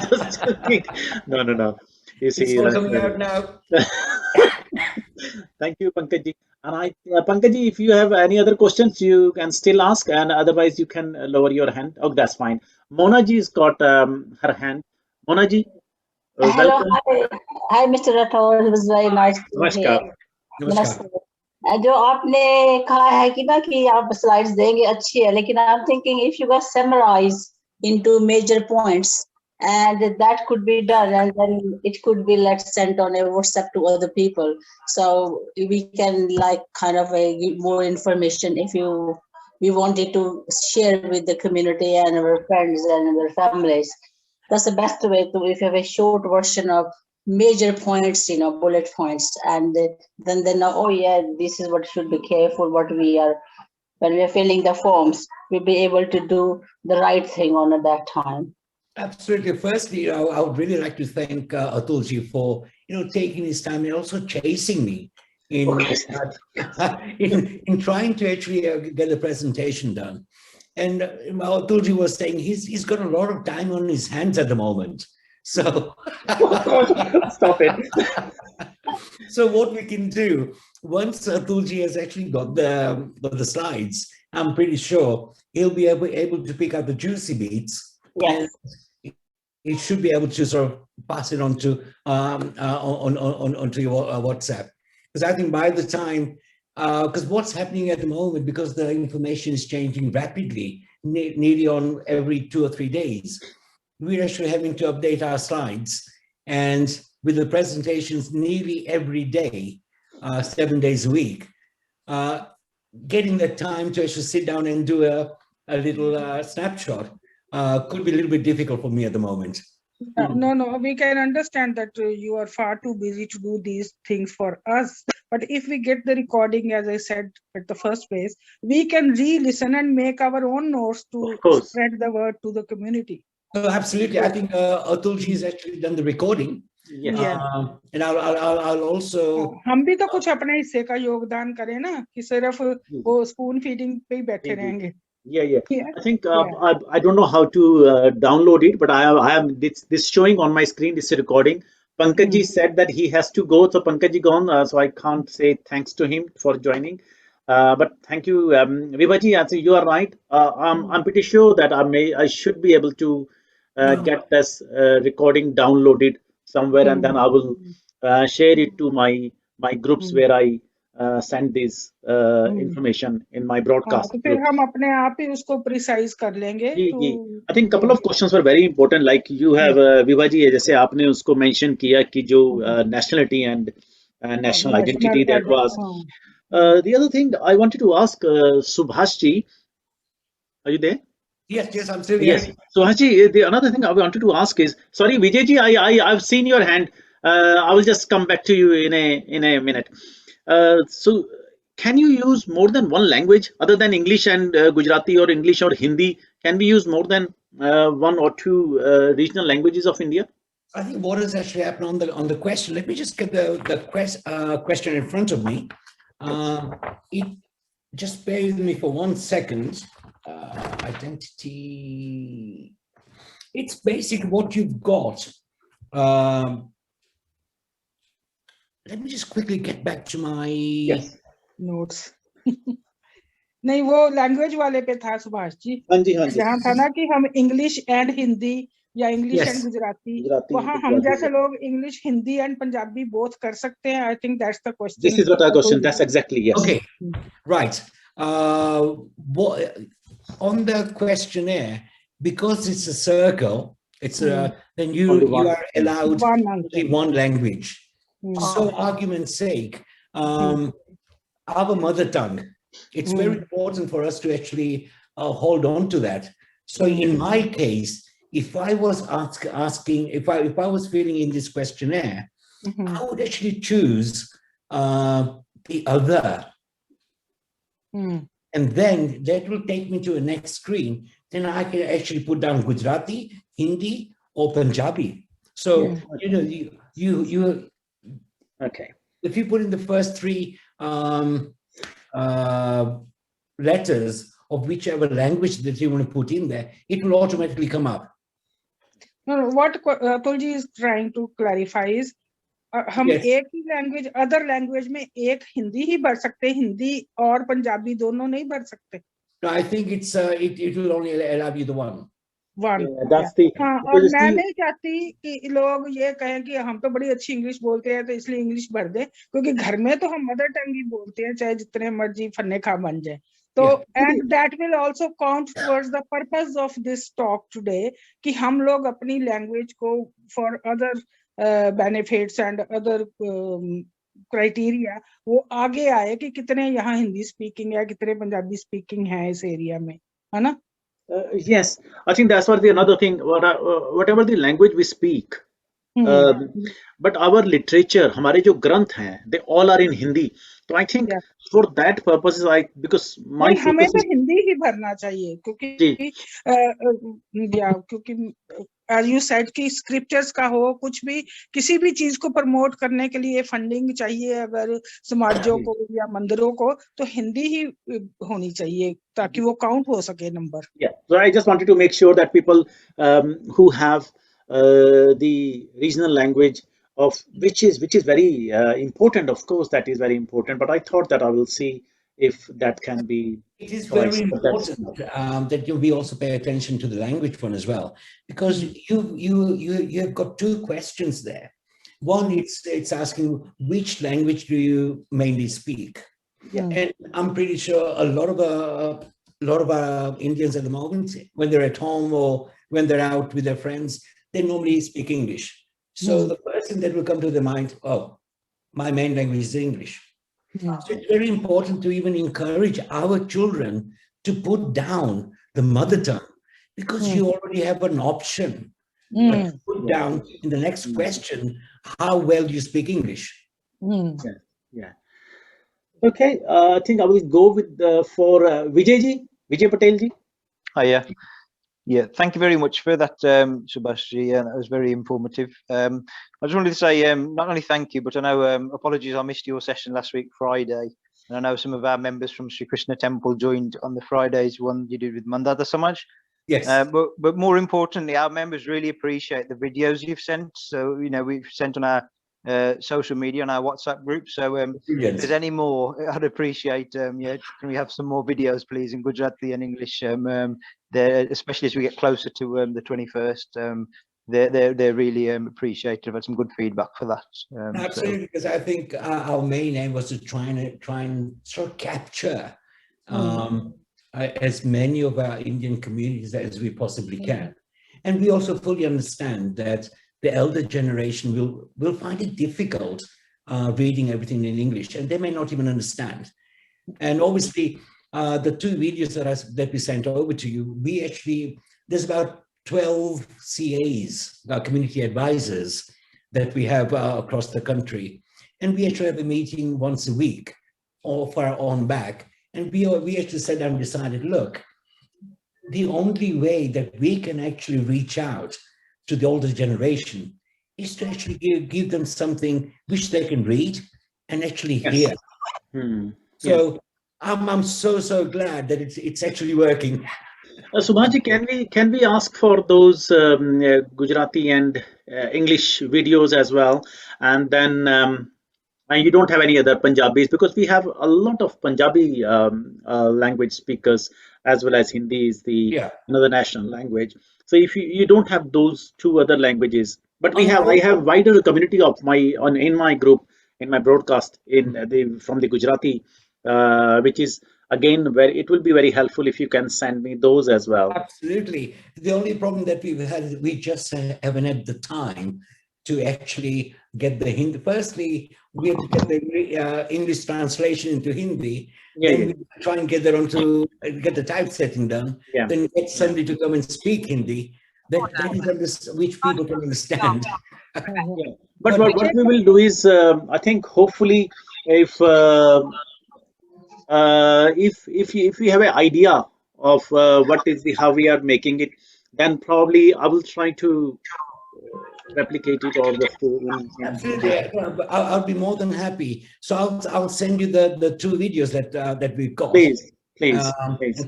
just joking. No. You see, it's all coming out now. Thank you, Pankaj. And Pankaj, if you have any other questions, you can still ask, and otherwise you can lower your hand. Oh, that's fine. Mona ji's got her hand. Mona ji, hello, hi, Mr. Rathore. It was very nice to hear. नमस्कार. जो आपने कहा है कि ना कि आप slides देंगे अच्छी है, लेकिन I'm thinking if you guys summarize into major points, and that could be done, and then it could be sent on a WhatsApp to other people, so we can kind of give more information if we wanted to share with the community and our friends and our families. That's the best way to, if you have a short version of major points, bullet points, and then they know, oh yeah, this is what should be careful, when we are filling the forms, we'll be able to do the right thing on at that time. Absolutely. Firstly, I would really like to thank Atulji for, taking his time and also chasing me in trying to actually get the presentation done. And Atulji was saying he's got a lot of time on his hands at the moment. So stop it. So what we can do, once Atulji has actually got the slides, I'm pretty sure he'll be able to pick out the juicy bits. Yes. And he should be able to sort of pass it on to onto your WhatsApp. Because I think by the time, because what's happening at the moment, because the information is changing rapidly, nearly on every 2 or 3 days, we're actually having to update our slides, and with the presentations nearly every day, 7 days a week, getting the time to actually sit down and do a little snapshot could be a little bit difficult for me at the moment. No, we can understand that you are far too busy to do these things for us. But if we get the recording, as I said at the first place, we can re-listen and make our own notes to spread the word to the community. Absolutely. I think Atulji has actually done the recording. Yeah. And I'll also. हम भी तो कुछ अपने हिस्से का योगदान करें ना कि सिर्फ वो spoon feeding पे ही बैठे रहेंगे. Yeah. I think I don't know how to download it, but I am this showing on my screen. This recording. Pankaj said that he has to go, so Pankaj gone. So I can't say thanks to him for joining. But thank you, Vivaji. I think you are right. I'm pretty sure that I should be able to get this recording downloaded somewhere, and then I will share it to my groups where I send this information in my broadcast. तो फिर हम अपने आप ही उसको precise कर लेंगे. I think couple of questions were very important. Like you have Vivaji, जैसे आपने उसको mention किया कि जो nationality and national identity that was. The other thing I wanted to ask Subhashji, are you there? Yes, I'm still here. Yes. Subhashji, the another thing I wanted to ask is, sorry, Vijayji, I've seen your hand. I will just come back to you in a minute. So, can you use more than one language other than English and Gujarati, or English or Hindi? Can we use more than 1 or 2 regional languages of India? I think what has actually happened on the question. Let me just get the question in front of me. Just bear with me for 1 second. Identity. It's basically what you've got. Let me just quickly get back to my notes. नहीं वो language वाले पे था सुभाष जी, जहाँ था ना कि हम इंग्लिश एंड हिंदी या इंग्लिश एंड गुजराती, वहाँ हम जैसे लोग English, Hindi and Punjabi both कर सकते हैं. I think that's the question. This is what I question. That's exactly, yes. Okay, right. On the questionnaire, because it's a circle, it's then you are allowed only one language. So, argument's sake, our mother tongue. It's very important for us to actually hold on to that. So in my case, if I was asking, if I was filling in this questionnaire, I would actually choose the other. And then that will take me to a next screen. Then I can actually put down Gujarati, Hindi, or Punjabi. So, you know, you okay. If you put in the first three letters of whichever language that you want to put in there, it will automatically come up. No, what Atulji is trying to clarify is, हम एक ही language, other language में एक हिंदी ही भर सकते हैं, हिंदी और पंजाबी दोनों नहीं भर सकते. No, I think it's it will only allow you the one. That's the. और मैं नहीं चाहती कि लोग ये कहें कि हम तो बड़ी अच्छी इंग्लिश बोलते हैं तो इसलिए इंग्लिश भर दे, क्योंकि घर में तो हम मदर टंग ही बोलते हैं, चाहे जितने मर्जी फन्ने खा बन जाए. तो and that will also count towards the purpose of this talk today, कि हम लोग अपनी लैंग्वेज को for other benefits and other criteria वो आगे आए कि कितने यहाँ हिंदी स्पीकिंग है, कितने पंजाबी स्पीकिंग है इस एरिया में, है ना? Yes, I think that's what the another thing. Whatever the language we speak, but our literature, हमारे जो ग्रंथ हैं, they all are in Hindi. So I think for that purposes, because my हमें तो हिंदी ही भरना चाहिए, क्योंकि क्योंकि as you said कि स्क्रिप्चर्स का हो, कुछ भी किसी भी चीज को प्रमोट करने के लिए फंडिंग चाहिए, अगर समाजों को या मंदिरों को, तो हिंदी ही होनी चाहिए ताकि वो काउंट हो सके number. Yeah, so I just wanted to make sure that people who have the regional language of which is very important, of course that is very important, but I thought that I will see if that can be. It is very important that we also pay attention to the language one as well, because you have got two questions there. One, it's asking which language do you mainly speak, and I'm pretty sure a lot of our Indians at the moment, when they're at home or when they're out with their friends, they normally speak English. So the first thing that will come to their mind, oh, my main language is English. So it's very important to even encourage our children to put down the mother tongue, because you already have an option. But put down in the next question how well you speak English. Yeah. Okay, I think I will go with for Vijay Patel ji. Yeah, thank you very much for that, Subhash ji. That was very informative. I just wanted to say not only thank you, but I know apologies, I missed your session last week, Friday. And I know some of our members from Sri Krishna Temple joined on the Fridays one you did with Mata Da Mandir. Yes. But more importantly, our members really appreciate the videos you've sent. So, you know, we've sent on our social media, on our WhatsApp group. So if there's any more, I'd appreciate, can we have some more videos, please, in Gujarati and English, especially as we get closer to the 21st. They're really appreciative. I've had some good feedback for that. Absolutely, because I think our main aim was to try and sort of capture as many of our Indian communities as we possibly can. And we also fully understand that the elder generation will find it difficult reading everything in English, and they may not even understand. And obviously, the two videos that we sent over to you, there's about 12 CAs, community advisors, that we have across the country. And we actually have a meeting once a week, all for our own back. And we actually sat down and decided, look, the only way that we can actually reach out to the older generation is to actually give them something which they can read and actually hear. So I'm so glad that it's actually working. Subhaji, can we ask for those Gujarati and English videos as well, and then and you don't have any other Punjabis, because we have a lot of Punjabi language speakers, as well as Hindi is the another national language. So if you don't have those two other languages, but I have wider community of in my group, in my broadcast from the Gujarati, which is again it will be very helpful if you can send me those as well. Absolutely. The only problem that we've had is we just haven't had the time to actually get the Hindi. Firstly, we have to get the English translation into Hindi. Then we try and get the typesetting done. Then get somebody to come and speak Hindi. That is which people can understand. But what we will do is, I think hopefully, if we have an idea of how we are making it, then probably I will try to replicate it or just Absolutely. I'll be more than happy. So I'll send you the two videos that we've got. Please.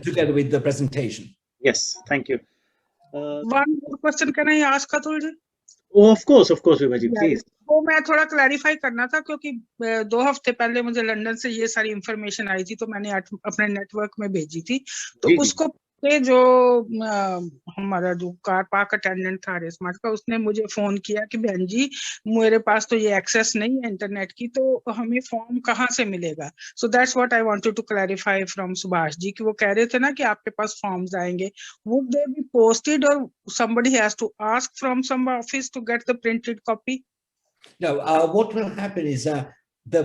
Together with the presentation. Yes, thank you. One more question can I ask, Atul ji? Oh, of course, Vivaji, please. वो मैं थोड़ा clarify करना था, क्योंकि 2 हफ्ते पहले मुझे London से ये सारी इंफॉर्मेशन आई थी, तो मैंने अपने नेटवर्क में भेजी थी, तो उसको जो हमारा जो कार पार्क अटेंडेंट था रेसमार्ट का, उसने मुझे फोन किया कि बहन जी मेरे पास तो ये एक्सेस नहीं है इंटरनेट की, तो हमें फॉर्म कहाँ से मिलेगा? So that's what I wanted to clarify from Subhash ji, कि वो कह रहे थे ना कि आपके पास फॉर्म्स आएंगे, वुड दे बी पोस्टेड और somebody has to ask from some office to get the printed copy? No, what will happen is the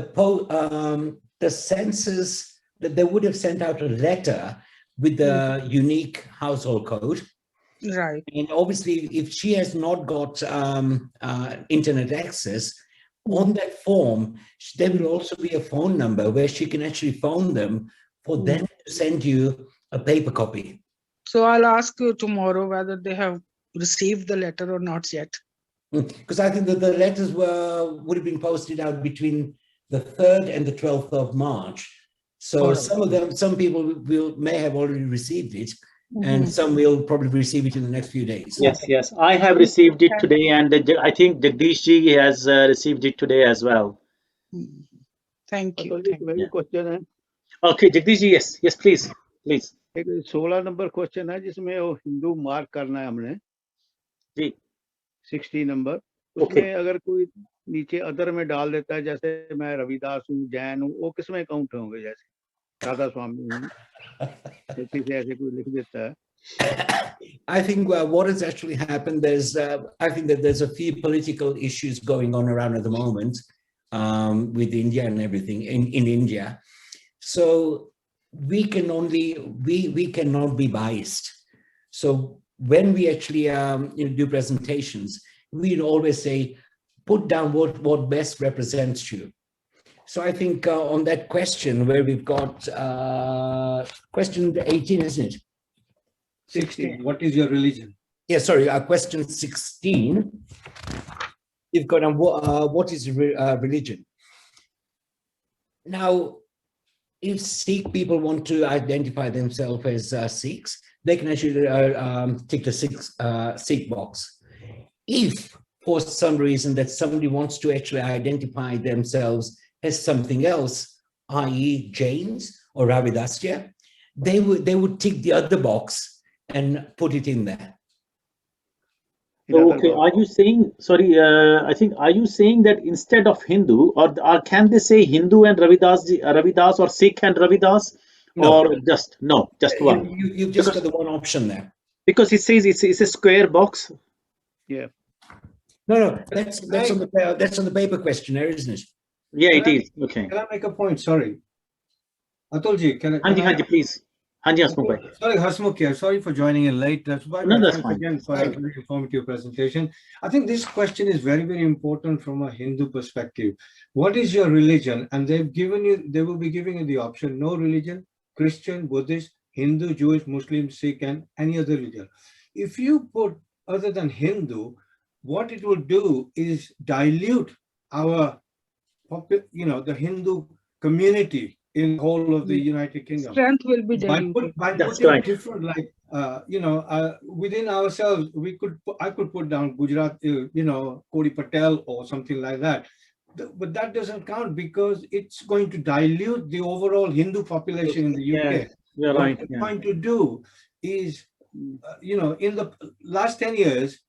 census, that they would have sent out a letter with the unique household code. Right. And obviously, if she has not got internet access, on that form, there will also be a phone number where she can actually phone them for them to send you a paper copy. So I'll ask you tomorrow whether they have received the letter or not yet. Because I think that the letters would have been posted out between the 3rd and the 12th of March. So some people may have already received it, and some will probably receive it in the next few days. Yes, I have received it today, and I think Jagdish ji has received it today as well. Thank you. Question. Okay, Jagdish ji, yes, please. एक 16 number question है जिसमें वो Hindu mark करना है हमने जी 60 number, उसमें अगर कोई नीचे अदर में डाल देता है, जैसे मैं रविदास हूँ, जैन हूँ, वो किस में काउंट होंगे? जैसे राधा स्वामी हूँ, ऐसे कोई लिख देता है. I think what has actually happened, I think that there's a few political issues going on around at the moment with India and everything in India. So we cannot be biased. So when we actually do presentations, we'd always say, put down what best represents you. So I think on that question where we've got question 18, isn't it? 16. What is your religion? Yeah, sorry, question 16. You've got what is religion? Now, if Sikh people want to identify themselves as Sikhs, they can actually tick the Sikh box. If for some reason that somebody wants to actually identify themselves as something else, i.e. Jains or Ravidasya, they would tick the other box and put it in there. Okay, are you saying, sorry, I think, are you saying that instead of Hindu, or can they say Hindu and Ravidas, or Sikh and Ravidas? No. Or just one? You've just got the one option there. Because it says it's a square box. Yeah. No, that's on the paper questionnaire, isn't it? Yeah, it is. Okay. Can I make a point? Sorry. Atulji, can I? Hanji, please. Hanji, Hasmukh. Sorry, Hasmukh here. Sorry for joining in late. That's why that's fine. Again for a very informative presentation. I think this question is very, very important from a Hindu perspective. What is your religion? And they will be giving you the option: no religion, Christian, Buddhist, Hindu, Jewish, Muslim, Sikh, and any other religion. If you put other than Hindu, what it will do is dilute our, the Hindu community in the whole of the United Kingdom. Strength will be diluted. By That's putting right. different, like within ourselves, I could put down Gujarat, Kodi Patel or something like that. But that doesn't count because it's going to dilute the overall Hindu population in the UK. Yes, you're What right. we're trying to do is, in the last 10 years,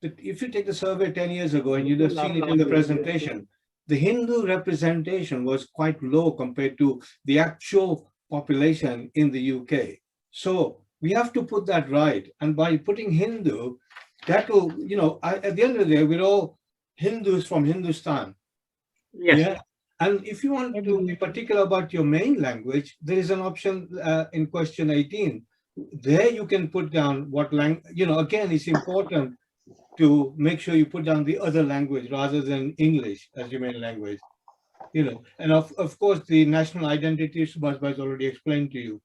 if you take the survey 10 years ago and you'd have seen it in the presentation, the Hindu representation was quite low compared to the actual population in the UK. So we have to put that right. And by putting Hindu, that will, at the end of the day, we're all Hindus from Hindustan. Yes. Yeah. And if you want to be particular about your main language, there is an option in question 18. There you can put down what language, again, it's important to make sure you put down the other language rather than English as your main language. And of course, the national identity, Subhash has already explained to you.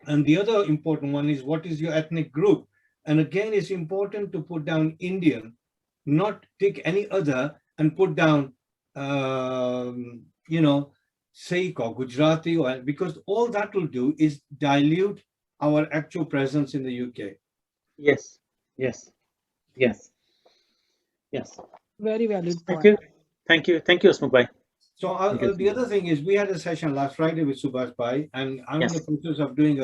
And the other important one is what is your ethnic group? And again, it's important to put down Indian, not take any other and put down Sikh or Gujarati, because all that will do is dilute our actual presence in the UK. Yes, yes, yes, yes. Very valid point. Thank you, Hasmukh Bhai. So the other thing is, we had a session last Friday with Subhash Bhai, and I'm in the process of doing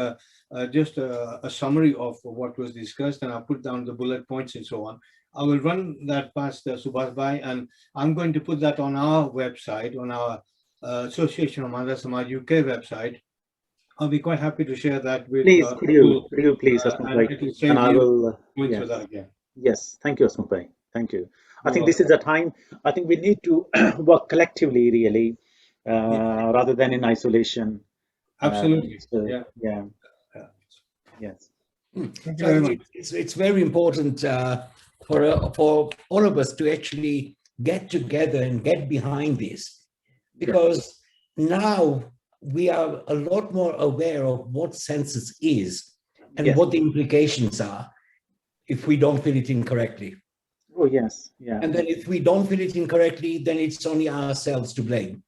just a summary of what was discussed, and I'll put down the bullet points and so on. I will run that past Subhash Bhai, and I'm going to put that on our website, on our Association of Mata Da Mandir UK website. I'll be quite happy to share that with could you please, Hasmukh Bhai, and I will. Yes, thank you, Hasmukh Bhai. Thank you. I think this is a time. I think we need to work collectively, really, rather than in isolation. Absolutely. Yes. It's very important for all of us to actually get together and get behind this, because now we are a lot more aware of what census is and what the implications are if we don't fill it in correctly. Oh, yes. Yeah. And then if we don't fill it in correctly, then it's only ourselves to blame.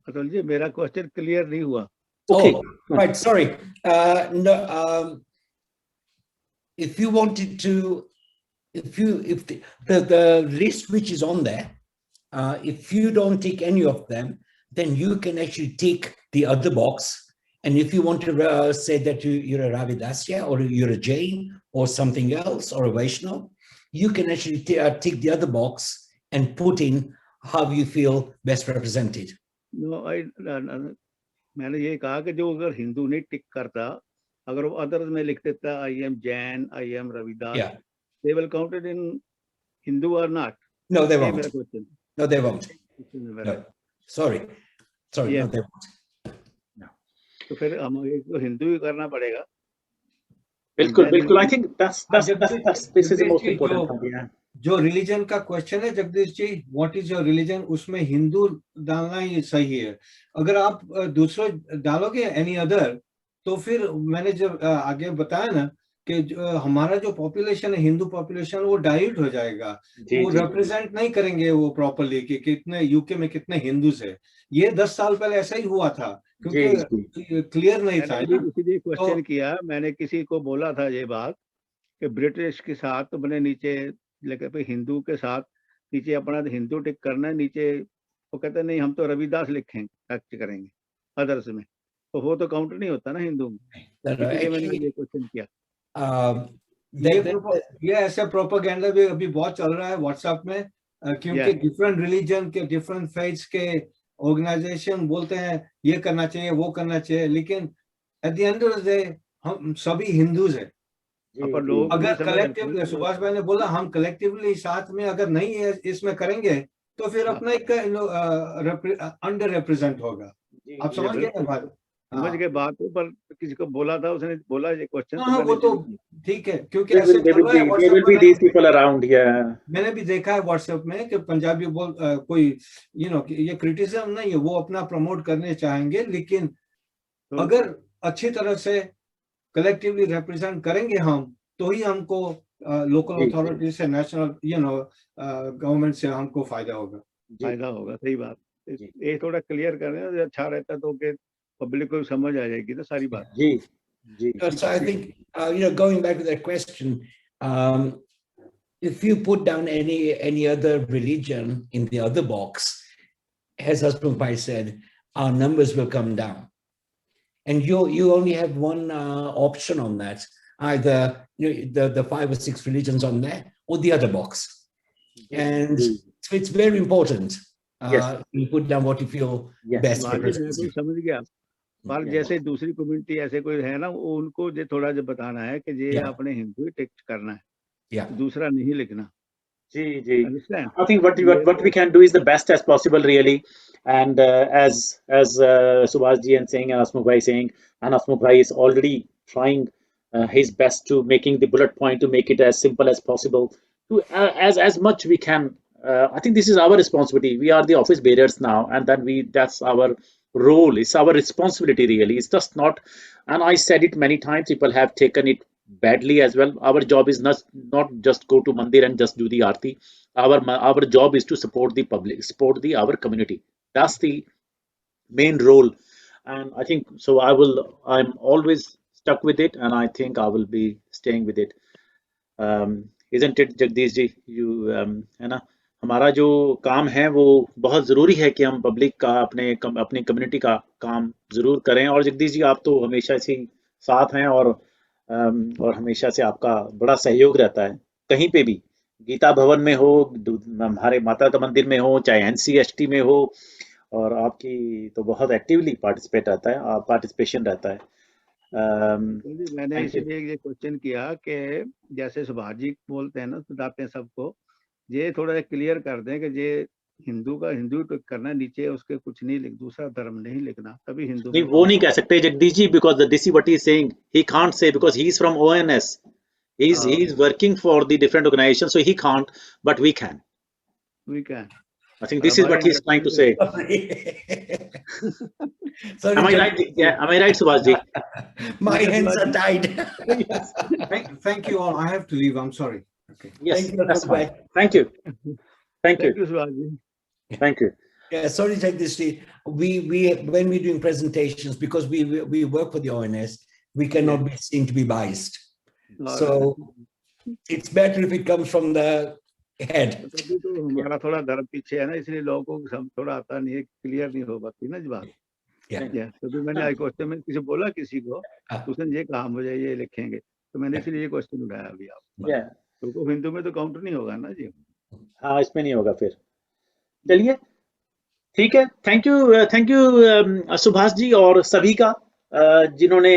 Atul ji, मेरा question clear नहीं हुआ. Okay. Oh, right. Sorry. If you wanted to, if the list which is on there, if you don't tick any of them, then you can actually tick the other box. And if you want to say that you're a Ravidasya or you're a Jain or something else or a Vaishnav, you can actually tick the other box and put in how you feel best represented. No, मैंने ये कहा कि जो अगर हिंदू नहीं टिक करता, अगर वो अदर्स में लिख देता I am Jain, I am Ravidas, they will count it in Hindu or not? No, they won't. No, they won't. No. Sorry. No, they won't. तो फिर हम इसको हिंदू ही करना पड़ेगा. बिल्कुल. I think this is the most important thing. Yeah. जो religion का question है Jagdish ji, what is your religion, उसमें हिंदू डालना ही सही है. अगर आप दूसरों डालोगे एनी अदर, तो फिर मैंने जब आगे बताया ना कि हमारा जो पॉपुलेशन है, हिंदू पॉपुलेशन, वो डाइल्यूट हो जाएगा. वो रिप्रेजेंट नहीं करेंगे वो प्रॉपर्ली कि कितने यूके में कितने हिंदूज है. ये 10 साल पहले ऐसा ही हुआ था क्योंकि क्लियर नहीं था. इसीलिए क्वेश्चन किया मैंने, किसी को बोला था ये बात कि ब्रिटिश के साथ तो मैंने नीचे लेकर पे हिंदू के साथ नीचे अपना हिंदू टिक करना है, नीचे वो कहते नहीं हम तो रविदास लिखेंगे, टच करेंगे अदर्स में, तो वो तो काउंट नहीं होता ना हिंदू में. इसलिए मैंने ये क्वेश्चन किया. ये ऐसा प्रोपेगेंडा भी अभी बहुत चल रहा है व्हाट्सएप में, क्योंकि डिफरेंट रिलीजन के, डिफरेंट फेथ्स के ऑर्गेनाइजेशन बोलते हैं ये करना चाहिए, वो करना चाहिए, लेकिन at the end of the day हम सभी हिंदूज हैं. अगर कलेक्टिव, सुभाष भाई ने बोला, हम कलेक्टिवली साथ में अगर नहीं है इसमें करेंगे तो फिर अपना एक अंडर रिप्रेजेंट होगा. आप समझ गए ना बात? समझ गए बात. पर किसी को बोला था, उसने बोला ये क्वेश्चन. हाँ, वो तो ठीक है, क्योंकि ऐसे मैंने भी देखा है व्हाट्सएप में कि पंजाबी बोल कोई ये क्रिटिसिज्म नहीं है, वो अपना प्रमोट करने चाहेंगे, लेकिन अगर अच्छी तरह से कलेक्टिवली रिप्रेजेंट करेंगे हम, तो ही हमको लोकल अथॉरिटी से नेशनल गवर्नमेंट से हमको फायदा होगा। सही बात। ये थोड़ा क्लियर करें अच्छा रहता तो कि पब्लिक को समझ आ जाएगी ना सारी बात। जी। So I think going back to that question, if you put down any other religion in the other box, as Hasmukh Bhai said, our numbers will come down. And you only have one option on that, either the 5 or 6 religions on there or the other box. And so it's very important. You put down what you feel best represents you. समझ गया। पर जैसे दूसरी community ऐसे कोई है ना, उनको जो थोड़ा जो बताना है कि ये आपने हिंदू ही टेक्स्ट करना है, दूसरा नहीं लिखना। जी। I think what we can do is the best as possible, really. And as Subhash ji and saying, and Hasmukh Bhai saying, and Hasmukh Bhai is already trying his best to making the bullet point to make it as simple as possible. To as much we can. I think this is our responsibility. We are the office bearers now, and then that's our role. It's our responsibility, really. It's just not. And I said it many times. People have taken it badly as well. Our job is not just go to mandir and just do the aarti. Our job is to support the public, support our community. That's the main role. And I think so. I'm always stuck with it, and I think I will be staying with it. Isn't it, Jagdish ji? है ना, हमारा जो काम है वो बहुत ज़रूरी है कि हम पब्लिक का अपनी कम्युनिटी का काम ज़रूर करें। और जगदीश जी, आप तो हमेशा से साथ हैं और हमेशा से आपका बड़ा सहयोग रहता है, कहीं पे भी, गीता भवन में हो, हमारे माता दा मंदिर में हो, चाहे NCST में हो, और आपकी तो बहुत एक्टिवली पार्टिसिपेशन रहता है। मैंने इसलिए ये क्वेश्चन किया कि जैसे सुभाष जी बोलते हैं ना, सुनाते हैं सबको, ये थोड़ा सा क्लियर कर दें कि ये हिंदू का हिंदू करना, नीचे उसके कुछ नहीं दूसरा धर्म नहीं लिखना, तभी हिंदू। नहीं, वो नहीं कह सकते Jagdish ji, because this is what he is saying. He can't say because he is from ONS. He is working for the different organizations, so he can't, but we can. We can. I think this is what he is trying to say. Sorry, am I right? Yeah, am I right, Subhash ji? My hands are tied. Yes. Thank you all. I have to leave. I'm sorry. Okay. Yes, thank you, that's fine. Thank you. Thank you. Subhash ji. Thank you. Yeah, sorry, Jagdish. We when we're doing presentations, because we work for the ONS, we cannot be seen to be biased. So it's better if it comes from the head. तो हमारा थोड़ा धर्म पीछे है ना, इसलिए लोगों को थोड़ा आता नहीं है, क्लियर नहीं हो पाती ना बात। तो फिर मैंने क्वेश्चन में किसी बोला किसी को, उसने ये कहा मुझे ये लिखेंगे, तो मैंने इसलिए ये क्वेश्चन उठाया अभी आप। तो हिंदू में तो काउंटर नहीं होगा ना जी। हाँ, इसमें नहीं होगा फिर। चलिए, ठीक है। थैंक यू सुभाष जी और सभी का, जिन्होंने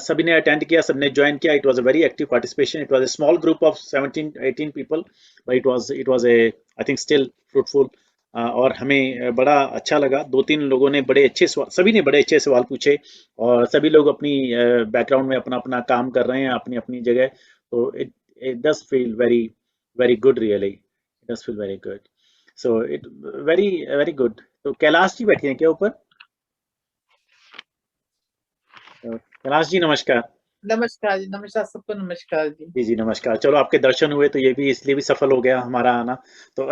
सभी ने अटेंड किया, सबने ज्वाइन किया। It was a very active participation. It was a small group of 17-18 people, but it was a I think still fruitful, और हमें बड़ा अच्छा लगा। 2-3 लोगों ने बड़े अच्छे सवाल, सभी ने बड़े अच्छे सवाल पूछे, और सभी लोग अपनी बैकग्राउंड में अपना काम कर रहे हैं अपनी जगह। तो it does feel very good, really. It does feel very good. So it very good. तो कैलाश जी बैठे हैं क्या ऊपर? कैलाश जी नमस्कार। नमस्कार जी, नमस्कार सबको, नमस्कार जी। जी नमस्कार। चलो, आपके दर्शन हुए तो ये भी इसलिए भी सफल हो गया हमारा आना। तो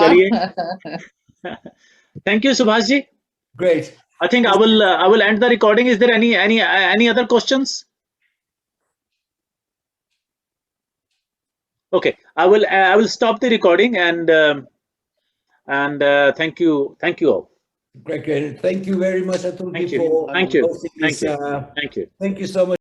चलिए, thank you Subhash ji. Great. I think I will end the recording. Is there any other questions? Okay, I will stop the recording, and thank you all. Great. Thank you very much, Atul, Thank you. for Thank you. hosting this. Thank you. Thank you so much.